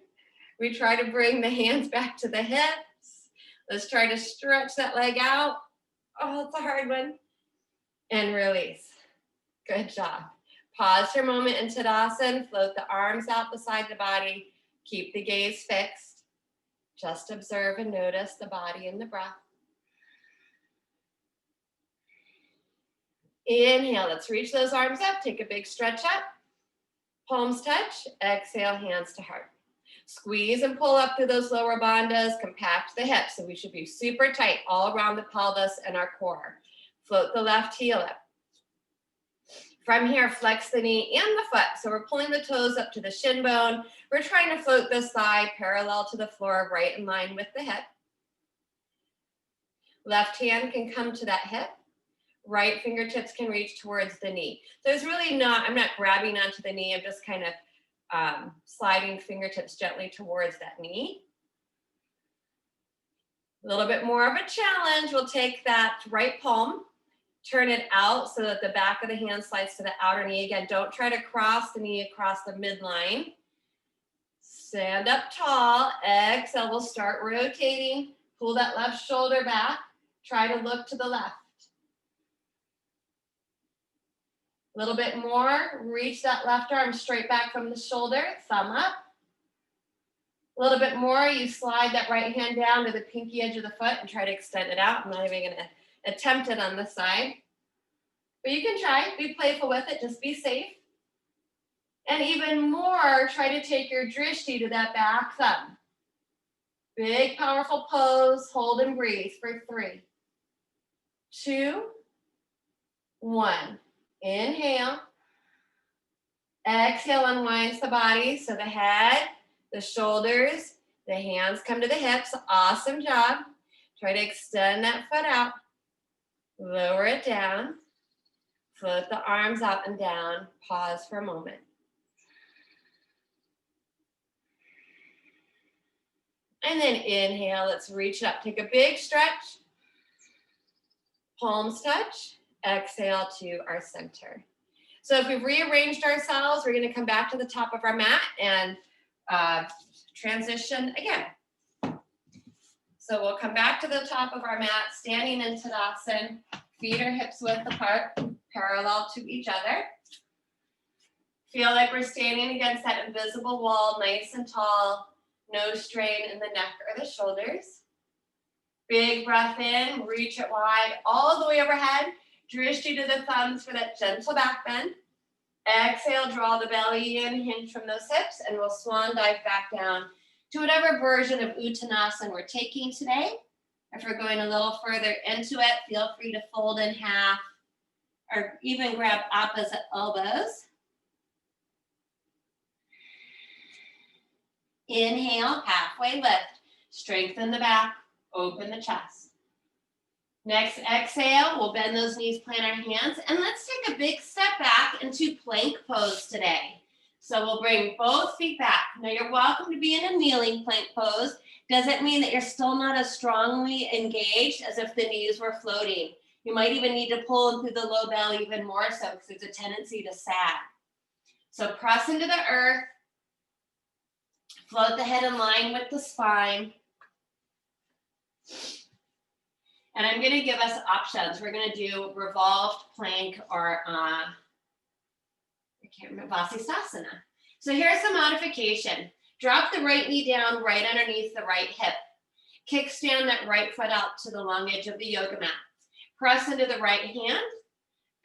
[SPEAKER 1] We try to bring the hands back to the hips. Let's try to stretch that leg out. Oh, it's a hard one. And release. Good job. Pause for a moment in Tadasana. Float the arms out beside the body. Keep the gaze fixed. Just observe and notice the body and the breath. Inhale. Let's reach those arms up. Take a big stretch up. Palms touch. Exhale, hands to heart. Squeeze and pull up through those lower bandhas. Compact the hips. So we should be super tight all around the pelvis and our core. Float the left heel up. From here, flex the knee and the foot. So we're pulling the toes up to the shin bone. We're trying to float this thigh parallel to the floor, right in line with the hip. Left hand can come to that hip. Right fingertips can reach towards the knee. There's really not, I'm not grabbing onto the knee. I'm just kind of sliding fingertips gently towards that knee. A little bit more of a challenge. We'll take that right palm, turn it out so that the back of the hand slides to the outer knee. Again, don't try to cross the knee across the midline. Stand up tall. Exhale, we'll start rotating. Pull that left shoulder back. Try to look to the left. A little bit more. Reach that left arm straight back from the shoulder. Thumb up. A little bit more. You slide that right hand down to the pinky edge of the foot and try to extend it out. I'm not even going to attempt it on this side. But you can try, be playful with it, just be safe. And even more, try to take your drishti to that back thumb. Big, powerful pose, hold and breathe for 3, 2, 1. Inhale. Exhale, unwinds the body. So the head, the shoulders, the hands come to the hips. Awesome job. Try to extend that foot out. Lower it down. Float the arms up and down. Pause for a moment. And then inhale, let's reach up. Take a big stretch. Palms touch. Exhale to our center. So if we've rearranged ourselves, we're going to come back to the top of our mat and transition again. So we'll come back to the top of our mat, standing in Tadasana. Feet are hips width apart, parallel to each other. Feel like we're standing against that invisible wall, nice and tall. No strain in the neck or the shoulders. Big breath in, reach it wide, all the way overhead. Drishti to the thumbs for that gentle back bend. Exhale, draw the belly in, hinge from those hips, and we'll swan dive back down to whatever version of Uttanasana we're taking today. If we're going a little further into it, feel free to fold in half or even grab opposite elbows. Inhale, halfway lift. Strengthen the back, open the chest. Next exhale, we'll bend those knees, plant our hands, and let's take a big step back into plank pose today. So we'll bring both feet back. Now you're welcome to be in a kneeling plank pose. Doesn't mean that you're still not as strongly engaged as if the knees were floating. You might even need to pull through the low belly even more so because there's a tendency to sag. So press into the earth. Float the head in line with the spine. And I'm going to give us options. We're going to do revolved plank or I can't remember, Vasisthasana. So here's the modification. Drop the right knee down right underneath the right hip. Kickstand that right foot out to the long edge of the yoga mat. Press into the right hand.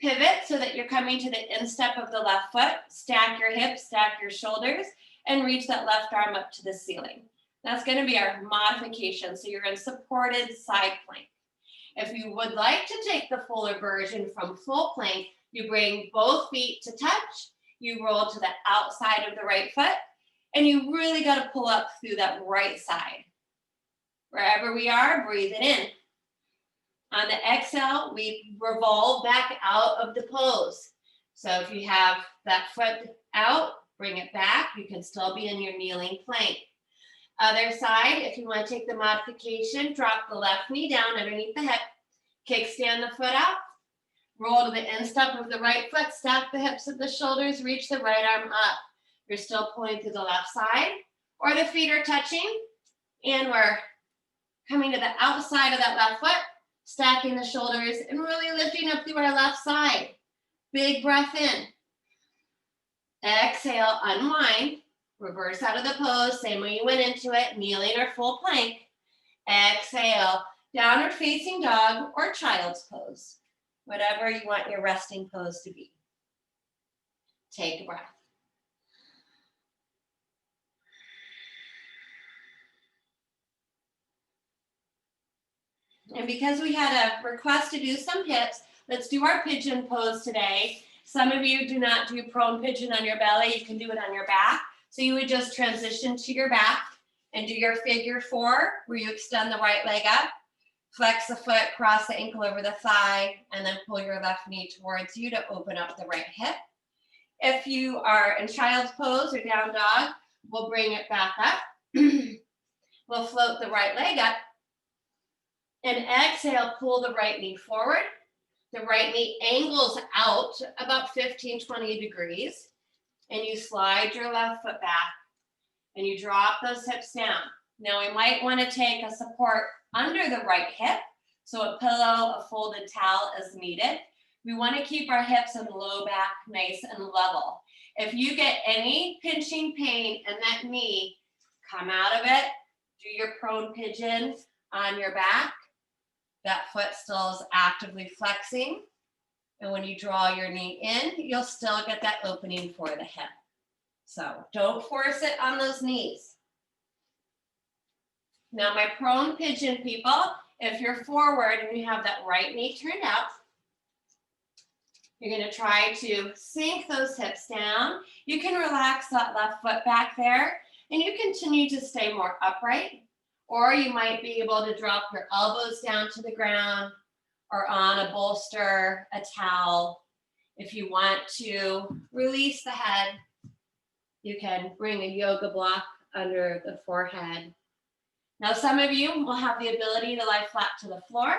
[SPEAKER 1] Pivot so that you're coming to the instep of the left foot. Stack your hips, stack your shoulders, and reach that left arm up to the ceiling. That's going to be our modification. So you're in supported side plank. If you would like to take the fuller version from full plank, you bring both feet to touch, you roll to the outside of the right foot, and you really got to pull up through that right side. Wherever we are, breathe it in. On the exhale, we revolve back out of the pose. So if you have that foot out, bring it back. You can still be in your kneeling plank. Other side, if you want to take the modification, drop the left knee down underneath the hip, kickstand the foot out, roll to the instep of the right foot, stack the hips and the shoulders, reach the right arm up. You're still pulling through the left side, or the feet are touching, and we're coming to the outside of that left foot, stacking the shoulders, and really lifting up through our left side. Big breath in. Exhale, unwind. Reverse out of the pose, same way you went into it, kneeling or full plank. Exhale, downward facing dog or child's pose, whatever you want your resting pose to be. Take a breath. And because we had a request to do some hips, let's do our pigeon pose today. Some of you do not do prone pigeon on your belly. You can do it on your back. So you would just transition to your back and do your figure 4, where you extend the right leg up, flex the foot, cross the ankle over the thigh, and then pull your left knee towards you to open up the right hip. If you are in child's pose or down dog, we'll bring it back up. We'll float the right leg up. And exhale, pull the right knee forward. The right knee angles out about 15-20 degrees. And you slide your left foot back. And you drop those hips down. Now we might want to take a support under the right hip. So a pillow, a folded towel is needed. We want to keep our hips and low back nice and level. If you get any pinching pain in that knee, come out of it. Do your prone pigeon on your back. That foot still is actively flexing. And when you draw your knee in, you'll still get that opening for the hip. So don't force it on those knees. Now my prone pigeon people, if you're forward and you have that right knee turned out, you're going to try to sink those hips down. You can relax that left foot back there and you continue to stay more upright, or you might be able to drop your elbows down to the ground or on a bolster, a towel. If you want to release the head, you can bring a yoga block under the forehead. Now, some of you will have the ability to lie flat to the floor.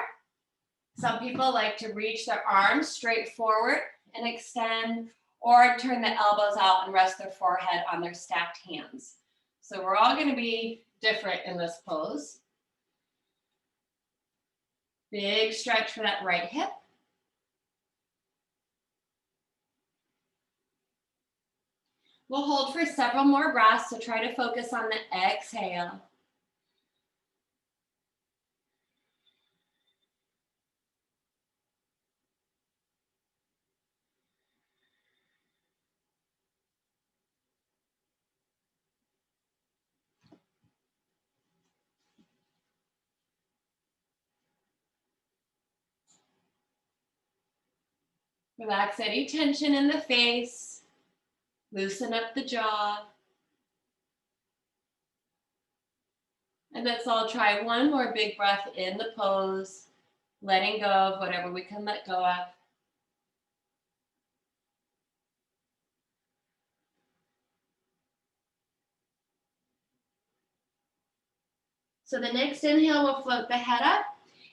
[SPEAKER 1] Some people like to reach their arms straight forward and extend, or turn the elbows out and rest their forehead on their stacked hands. So we're all going to be different in this pose. Big stretch for that right hip. We'll hold for several more breaths, so try to focus on the exhale. Relax any tension in the face. Loosen up the jaw. And let's all try one more big breath in the pose, letting go of whatever we can let go of. So the next inhale, we'll float the head up.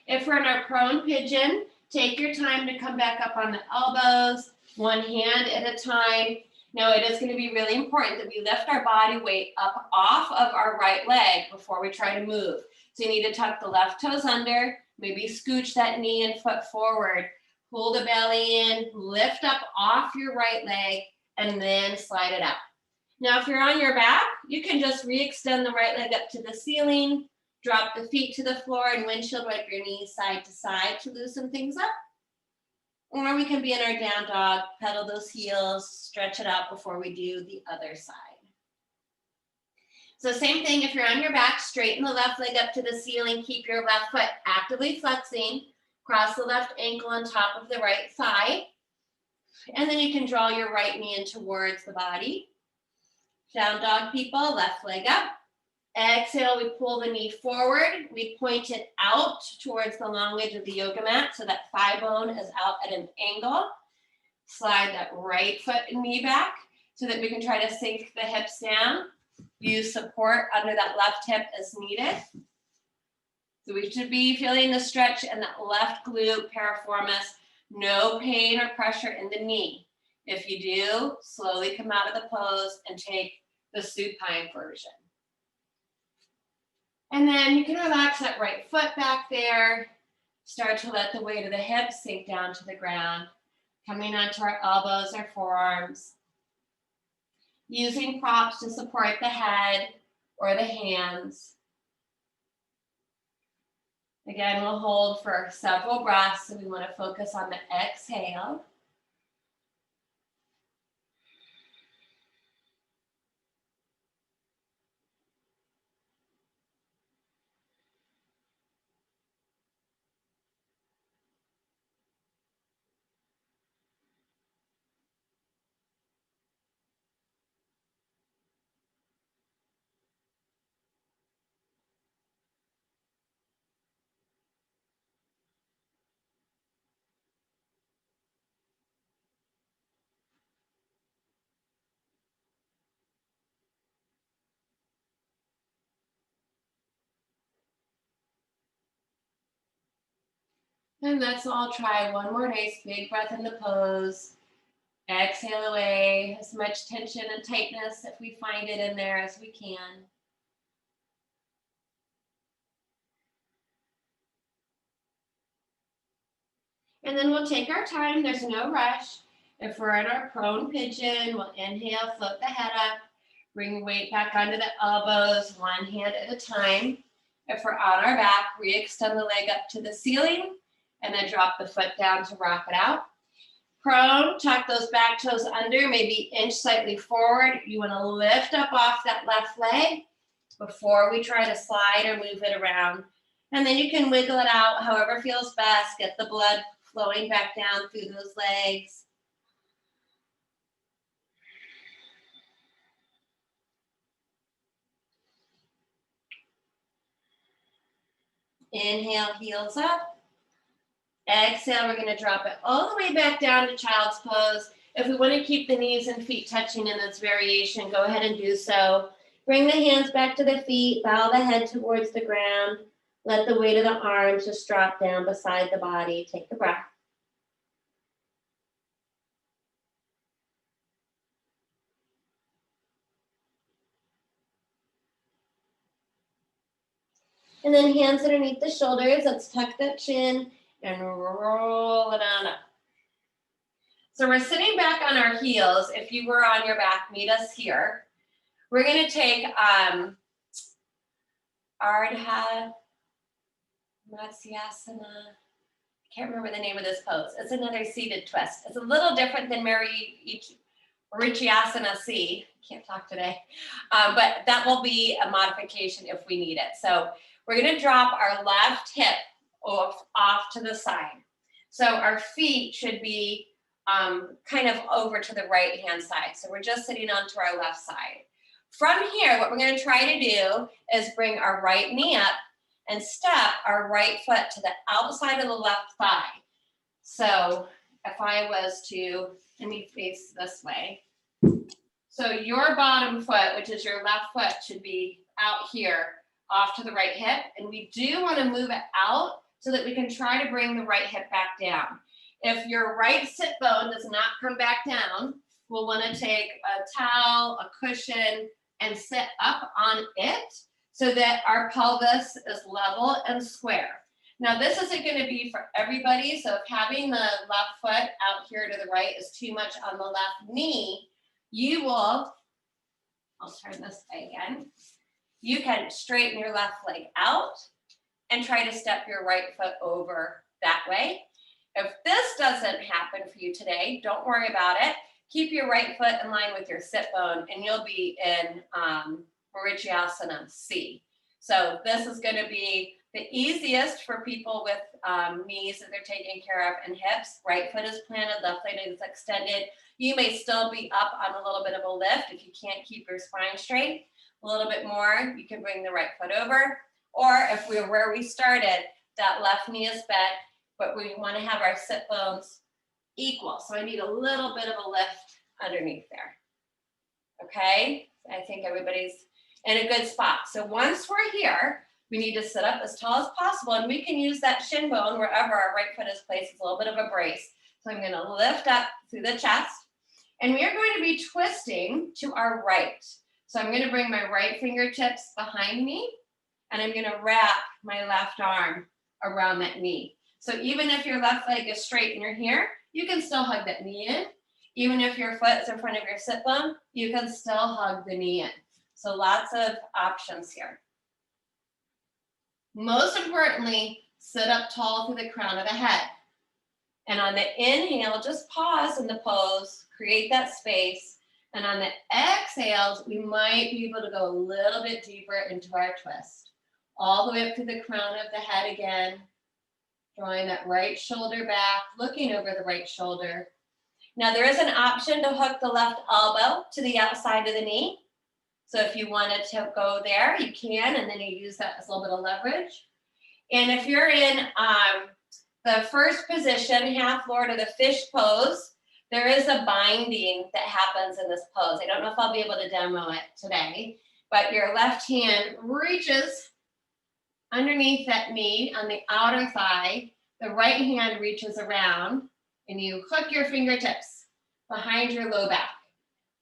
[SPEAKER 1] If we're in our prone pigeon, take your time to come back up on the elbows, one hand at a time. Now it is going to be really important that we lift our body weight up off of our right leg before we try to move. So you need to tuck the left toes under, maybe scooch that knee and foot forward, pull the belly in, lift up off your right leg, and then slide it out. Now if you're on your back, you can just re-extend the right leg up to the ceiling, drop the feet to the floor, and windshield wipe your knees side to side to loosen things up. Or we can be in our down dog, pedal those heels, stretch it out before we do the other side. So same thing, if you're on your back, straighten the left leg up to the ceiling, keep your left foot actively flexing, cross the left ankle on top of the right thigh, and then you can draw your right knee in towards the body. Down dog people, left leg up. Exhale, we pull the knee forward. We point it out towards the long edge of the yoga mat so that thigh bone is out at an angle. Slide that right foot and knee back so that we can try to sink the hips down. Use support under that left hip as needed. So we should be feeling the stretch in that left glute piriformis. No pain or pressure in the knee. If you do, slowly come out of the pose and take the supine version. And then you can relax that right foot back there. Start to let the weight of the hips sink down to the ground. Coming onto our elbows or forearms. Using props to support the head or the hands. Again, we'll hold for several breaths, so we want to focus on the exhale. And let's all try one more nice big breath in the pose. Exhale away as much tension and tightness, if we find it in there, as we can. And then we'll take our time, there's no rush. If we're in our prone pigeon, we'll inhale, float the head up, bring weight back onto the elbows, one hand at a time. If we're on our back, re-extend the leg up to the ceiling and then drop the foot down to rock it out. Prone, tuck those back toes under, maybe inch slightly forward. You want to lift up off that left leg before we try to slide or move it around. And then you can wiggle it out however feels best. Get the blood flowing back down through those legs. Inhale, heels up. Exhale, we're going to drop it all the way back down to child's pose. If we want to keep the knees and feet touching in this variation, go ahead and do so. Bring the hands back to the feet, bow the head towards the ground. Let the weight of the arms just drop down beside the body. Take a breath. And then hands underneath the shoulders. Let's tuck that chin and roll it on up. So we're sitting back on our heels. If you were on your back, meet us here. We're going to take Ardha Matsyasana. I can't remember the name of this pose. It's another seated twist. It's a little different than Marichiasana C. Can't talk today. But that will be a modification if we need it. So we're going to drop our left hip off to the side. So our feet should be kind of over to the right hand side. So we're just sitting onto our left side. From here, what we're going to try to do is bring our right knee up and step our right foot to the outside of the left thigh. So if I was to, let me face this way. So your bottom foot, which is your left foot, should be out here off to the right hip. And we do want to move it out so that we can try to bring the right hip back down. If your right sit bone does not come back down, we'll want to take a towel, a cushion, and sit up on it so that our pelvis is level and square. Now, this isn't going to be for everybody. So if having the left foot out here to the right is too much on the left knee, you will, I'll turn this way again. You can straighten your left leg out and try to step your right foot over that way. If this doesn't happen for you today, don't worry about it. Keep your right foot in line with your sit bone and you'll be in Marichiasana C. So this is going to be the easiest for people with knees that they're taking care of and hips. Right foot is planted, left leg is extended. You may still be up on a little bit of a lift if you can't keep your spine straight. A little bit more, you can bring the right foot over. Or if we're where we started, that left knee is bent, but we want to have our sit bones equal. So I need a little bit of a lift underneath there. Okay, I think everybody's in a good spot. So once we're here, we need to sit up as tall as possible, and we can use that shin bone wherever our right foot is placed. It's a little bit of a brace. So I'm going to lift up through the chest, and we are going to be twisting to our right. So I'm going to bring my right fingertips behind me, and I'm going to wrap my left arm around that knee. So even if your left leg is straight and you're here, you can still hug that knee in. Even if your foot is in front of your sit bone, you can still hug the knee in. So lots of options here. Most importantly, sit up tall through the crown of the head. And on the inhale, just pause in the pose, create that space. And on the exhales, we might be able to go a little bit deeper into our twist. All the way up to the crown of the head again. Drawing that right shoulder back, looking over the right shoulder. Now there is an option to hook the left elbow to the outside of the knee. So if you wanted to go there, you can, and then you use that as a little bit of leverage. And if you're in the first position, half lord, or the fish pose, there is a binding that happens in this pose. I don't know if I'll be able to demo it today, but your left hand reaches underneath that knee on the outer thigh. The right hand reaches around and you hook your fingertips behind your low back.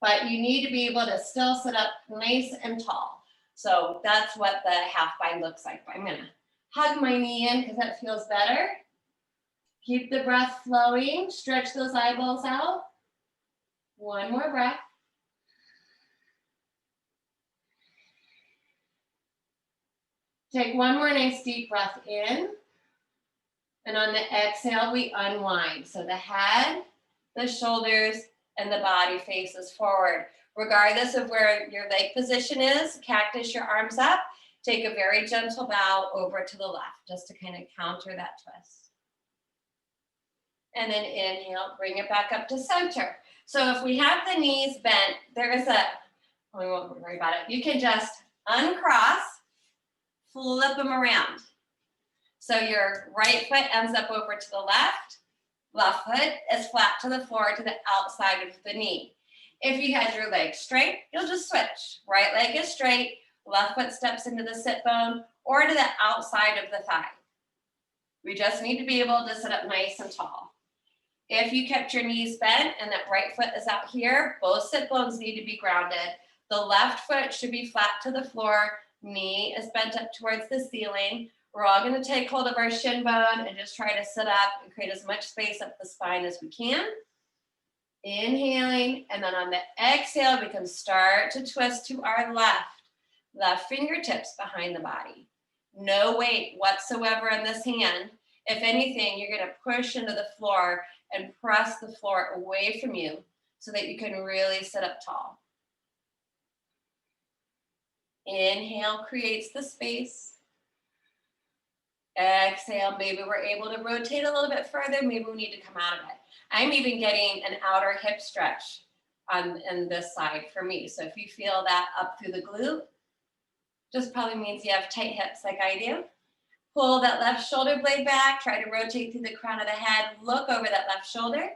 [SPEAKER 1] But you need to be able to still sit up nice and tall. So that's what the half bind looks like. I'm going to hug my knee in because that feels better. Keep the breath flowing. Stretch those eyeballs out. One more breath. Take one more nice deep breath in. And on the exhale, we unwind. So the head, the shoulders, and the body faces forward. Regardless of where your leg position is, cactus your arms up. Take a very gentle bow over to the left, just to kind of counter that twist. And then inhale, bring it back up to center. So if we have the knees bent, there is we won't worry about it. You can just uncross, flip them around. So your right foot ends up over to the left foot is flat to the floor to the outside of the knee. If you had your leg straight, you'll just switch. Right leg is straight, left foot steps into the sit bone or to the outside of the thigh. We just need to be able to sit up nice and tall. If you kept your knees bent and that right foot is out here, both sit bones need to be grounded. The left foot should be flat to the floor, knee is bent up towards the ceiling. We're all going to take hold of our shin bone and just try to sit up and create as much space up the spine as we can. Inhaling, and then on the exhale, we can start to twist to our left fingertips behind the body. No weight whatsoever in this hand. If anything, you're going to push into the floor and press the floor away from you so that you can really sit up tall. Inhale creates the space. Exhale, maybe we're able to rotate a little bit further. Maybe we need to come out of it. I'm even getting an outer hip stretch on this side for me. So if you feel that up through the glute, just probably means you have tight hips like I do. Pull that left shoulder blade back. Try to rotate through the crown of the head. Look over that left shoulder.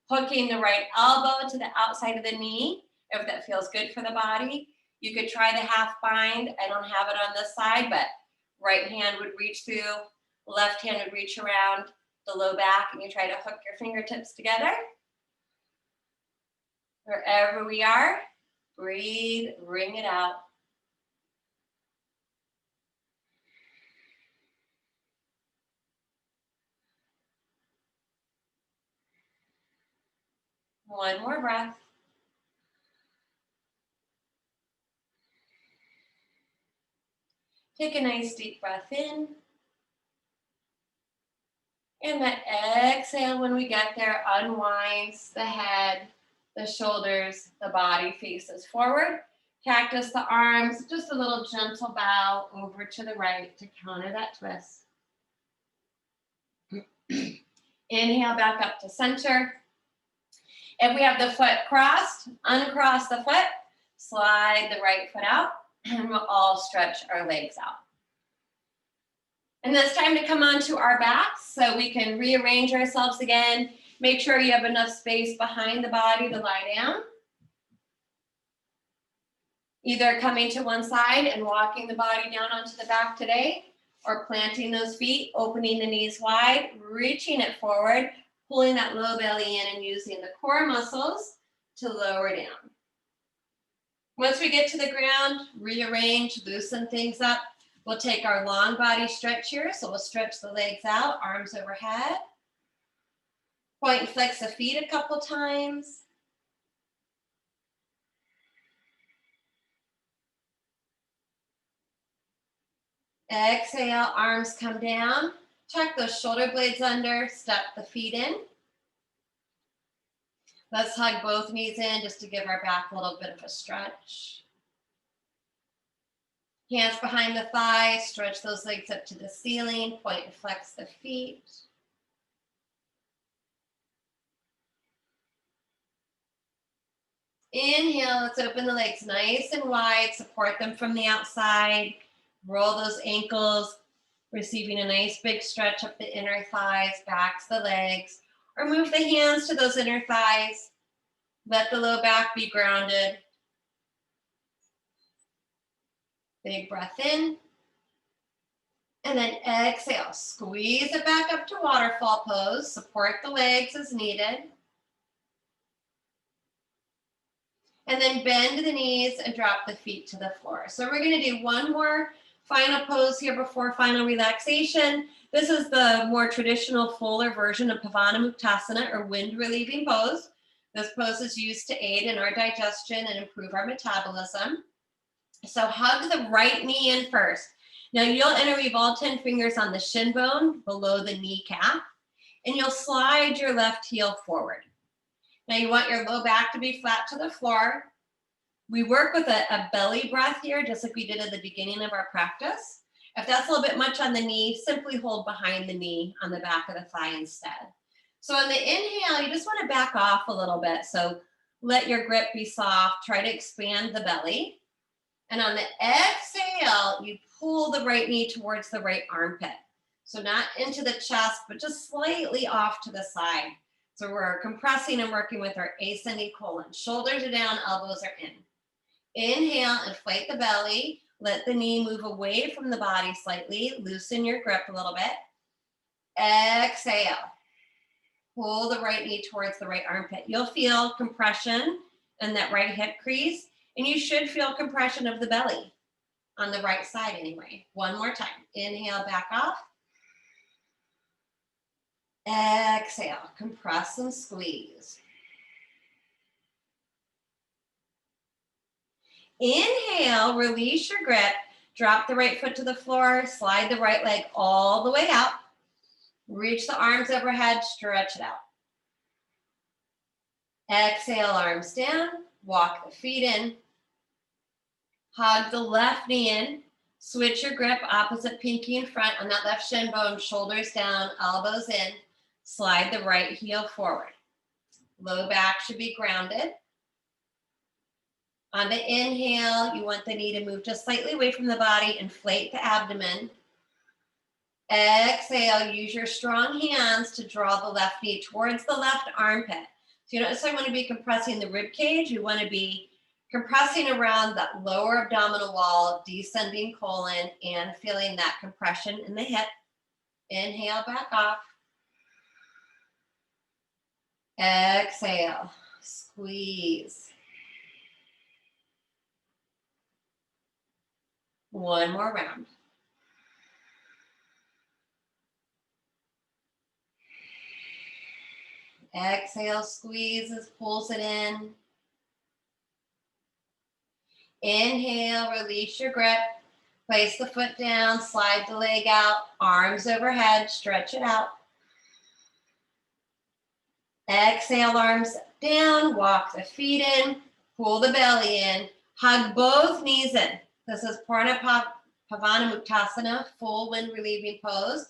[SPEAKER 1] Hooking the right elbow to the outside of the knee, if that feels good for the body. You could try the half bind. I don't have it on this side, but right hand would reach through, left hand would reach around the low back, and you try to hook your fingertips together. Wherever we are, breathe, bring it out. One more breath. Take a nice deep breath in. And that exhale, when we get there, unwinds the head, the shoulders, the body faces forward. Cactus the arms, just a little gentle bow over to the right to counter that twist. Inhale back up to center. If we have the foot crossed, uncross the foot, slide the right foot out, and we'll all stretch our legs out. And then it's time to come onto our backs so we can rearrange ourselves again. Make sure you have enough space behind the body to lie down. Either coming to one side and walking the body down onto the back today, or planting those feet, opening the knees wide, reaching it forward, pulling that low belly in and using the core muscles to lower down. Once we get to the ground, rearrange, loosen things up. We'll take our long body stretch here. So we'll stretch the legs out, arms overhead. Point and flex the feet a couple times. Exhale, arms come down. Tuck those shoulder blades under, step the feet in. Let's hug both knees in just to give our back a little bit of a stretch. Hands behind the thighs, stretch those legs up to the ceiling, point and flex the feet. Inhale, let's open the legs nice and wide, support them from the outside. Roll those ankles, receiving a nice big stretch up the inner thighs, backs the legs, or move the hands to those inner thighs. Let the low back be grounded. Big breath in. And then exhale, squeeze it back up to waterfall pose. Support the legs as needed. And then bend the knees and drop the feet to the floor. So we're going to do one more final pose here before final relaxation. This is the more traditional, fuller version of Pavanamuktasana, or wind relieving pose. This pose is used to aid in our digestion and improve our metabolism. So hug the right knee in first. Now you'll interweave all 10 fingers on the shin bone below the kneecap, and you'll slide your left heel forward. Now you want your low back to be flat to the floor. We work with a belly breath here, just like we did at the beginning of our practice. If that's a little bit much on the knee, simply hold behind the knee on the back of the thigh instead. So on the inhale, you just want to back off a little bit. So let your grip be soft. Try to expand the belly. And on the exhale, you pull the right knee towards the right armpit. So not into the chest, but just slightly off to the side. So we're compressing and working with our ascending colon. Shoulders are down, elbows are in. Inhale, inflate the belly. Let the knee move away from the body slightly. Loosen your grip a little bit. Exhale. Pull the right knee towards the right armpit. You'll feel compression in that right hip crease, and you should feel compression of the belly on the right side anyway. One more time. Inhale, back off. Exhale, compress and squeeze. Inhale, release your grip. Drop the right foot to the floor. Slide the right leg all the way out. Reach the arms overhead. Stretch it out. Exhale, arms down. Walk the feet in. Hug the left knee in. Switch your grip, opposite pinky in front on that left shin bone. Shoulders down, elbows in. Slide the right heel forward. Low back should be grounded. On the inhale, you want the knee to move just slightly away from the body. Inflate the abdomen. Exhale, use your strong hands to draw the left knee towards the left armpit. So you don't necessarily want to be compressing the rib cage. You want to be compressing around that lower abdominal wall, descending colon, and feeling that compression in the hip. Inhale, back off. Exhale, squeeze. One more round. Exhale, squeezes, pulls it in. Inhale, release your grip. Place the foot down, slide the leg out, arms overhead, stretch it out. Exhale, arms down, walk the feet in, pull the belly in, hug both knees in. This is Pavana Muktasana, full wind relieving pose.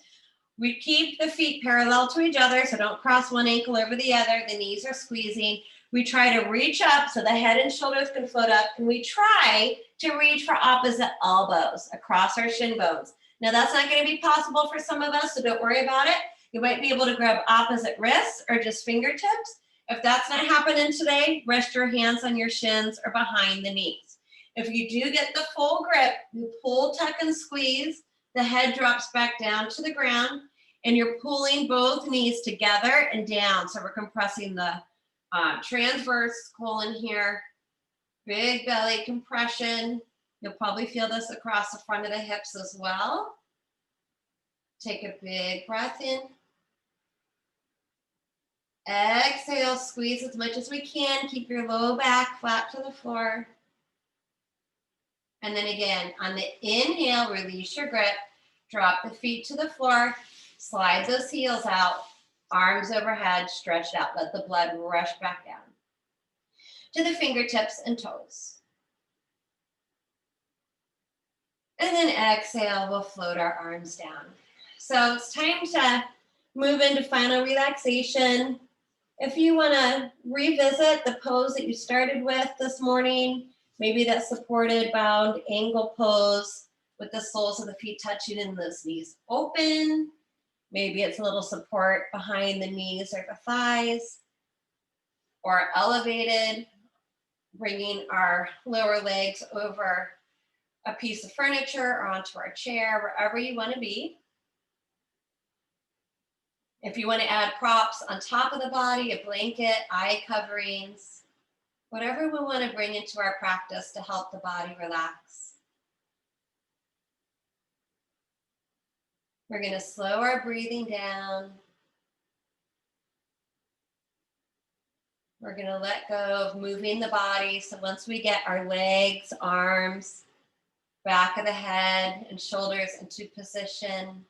[SPEAKER 1] We keep the feet parallel to each other, so don't cross one ankle over the other. The knees are squeezing. We try to reach up so the head and shoulders can float up, and we try to reach for opposite elbows across our shin bones. Now that's not going to be possible for some of us, so don't worry about it. You might be able to grab opposite wrists or just fingertips. If that's not happening today, rest your hands on your shins or behind the knees. If you do get the full grip, you pull, tuck, and squeeze. The head drops back down to the ground, and you're pulling both knees together and down. So we're compressing the transverse colon here. Big belly compression. You'll probably feel this across the front of the hips as well. Take a big breath in. Exhale, squeeze as much as we can. Keep your low back flat to the floor. And then again, on the inhale, release your grip. Drop the feet to the floor. Slide those heels out. Arms overhead, stretched out. Let the blood rush back down to the fingertips and toes. And then exhale, we'll float our arms down. So it's time to move into final relaxation. If you want to revisit the pose that you started with this morning, maybe that supported bound angle pose with the soles of the feet touching and those knees open. Maybe it's a little support behind the knees or the thighs, or elevated, bringing our lower legs over a piece of furniture or onto our chair, wherever you want to be. If you want to add props on top of the body, a blanket, eye coverings, whatever we want to bring into our practice to help the body relax. We're going to slow our breathing down. We're going to let go of moving the body. So once we get our legs, arms, Back of the head and shoulders into position.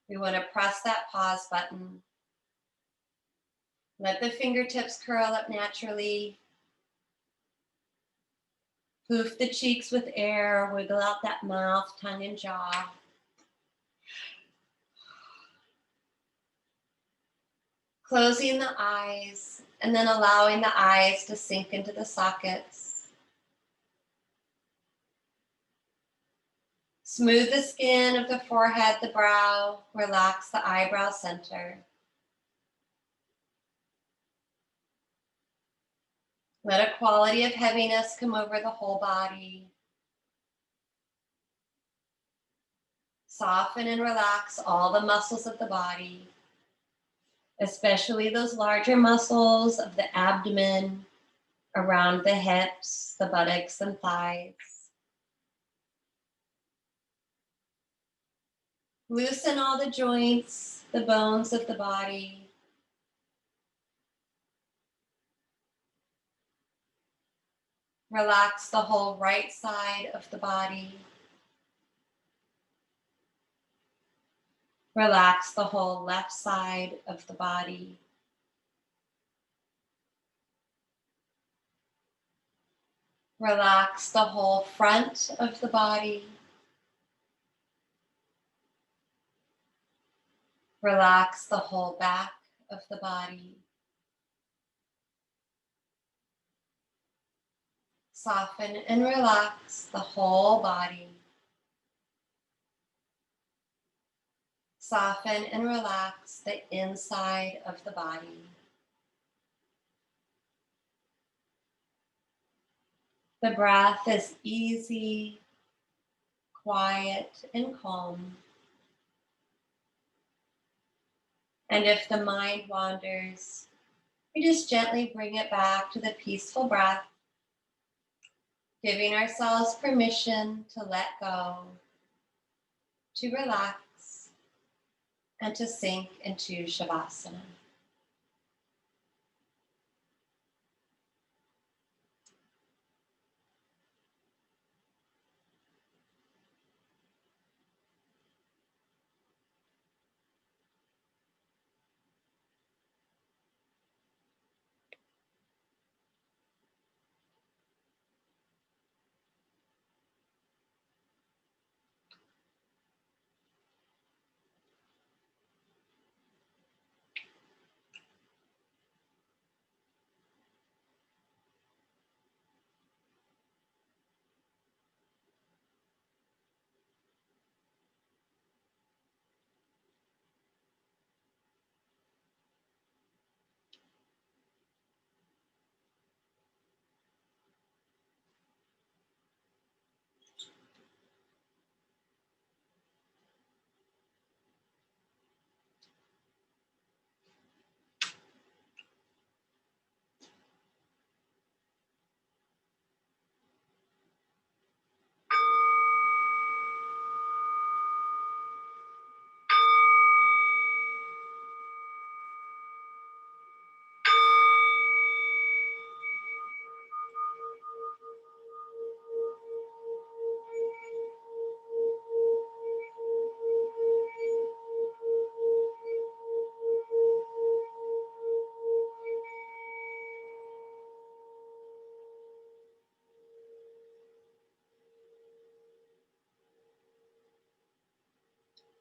[SPEAKER 1] We want to press that pause button. Let the fingertips curl up naturally. Poof the cheeks with air. Wiggle out that mouth, tongue, and jaw. Closing the eyes and then allowing the eyes to sink into the sockets. Smooth the skin of the forehead, the brow. Relax the eyebrow center. Let a quality of heaviness come over the whole body. Soften and relax all the muscles of the body, especially those larger muscles of the abdomen, around the hips, the buttocks and thighs. Loosen all the joints, the bones of the body. Relax the whole right side of the body. Relax the whole left side of the body. Relax the whole front of the body. Relax the whole back of the body. Soften and relax the whole body. Soften and relax the inside of the body. The breath is easy, quiet, and calm. And if the mind wanders, we just gently bring it back to the peaceful breath, giving ourselves permission to let go, to relax, and to sink into Shavasana.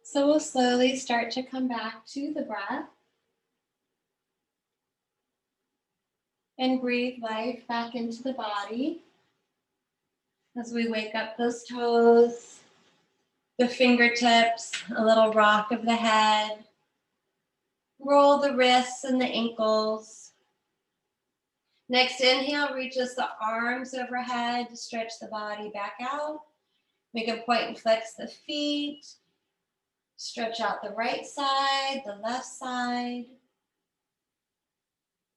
[SPEAKER 1] So we'll slowly start to come back to the breath and breathe life back into the body as we wake up those toes, the fingertips, a little rock of the head. Roll the wrists and the ankles. Next inhale, reaches the arms overhead, stretch the body back out. Make a point and flex the feet. Stretch out the right side, the left side.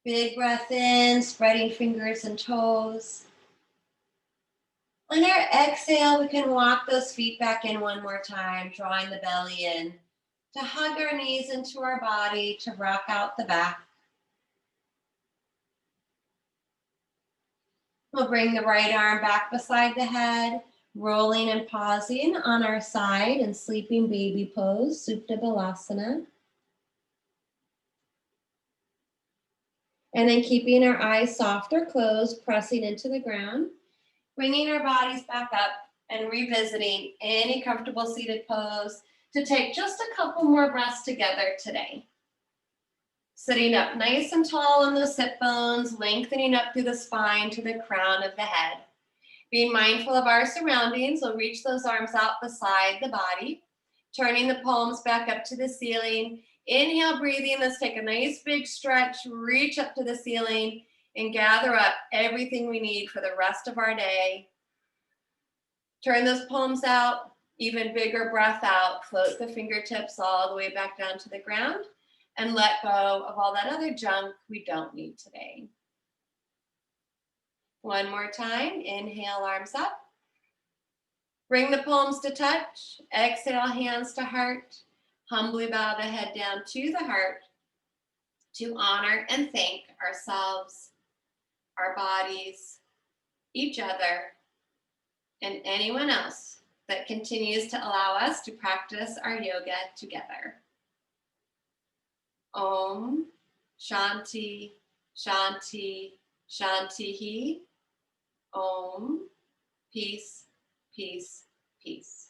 [SPEAKER 1] Big breath in, spreading fingers and toes. On our exhale, we can walk those feet back in one more time, drawing the belly in to hug our knees into our body, to rock out the back. We'll bring the right arm back beside the head, Rolling and pausing on our side in sleeping baby pose, Supta Balasana. And then keeping our eyes soft or closed, pressing into the ground. Bringing our bodies back up and revisiting any comfortable seated pose to take just a couple more breaths together today. Sitting up nice and tall on those sit bones, lengthening up through the spine to the crown of the head. Being mindful of our surroundings, we'll reach those arms out beside the body, turning the palms back up to the ceiling. Inhale, breathing. Let's take a nice big stretch, reach up to the ceiling, and gather up everything we need for the rest of our day. Turn those palms out, even bigger breath out. Float the fingertips all the way back down to the ground and let go of all that other junk we don't need today. One more time. Inhale, arms up. Bring the palms to touch. Exhale, hands to heart. Humbly bow the head down to the heart to honor and thank ourselves, our bodies, each other, and anyone else that continues to allow us to practice our yoga together. Om Shanti Shanti Shanti. Om. Peace, peace, peace.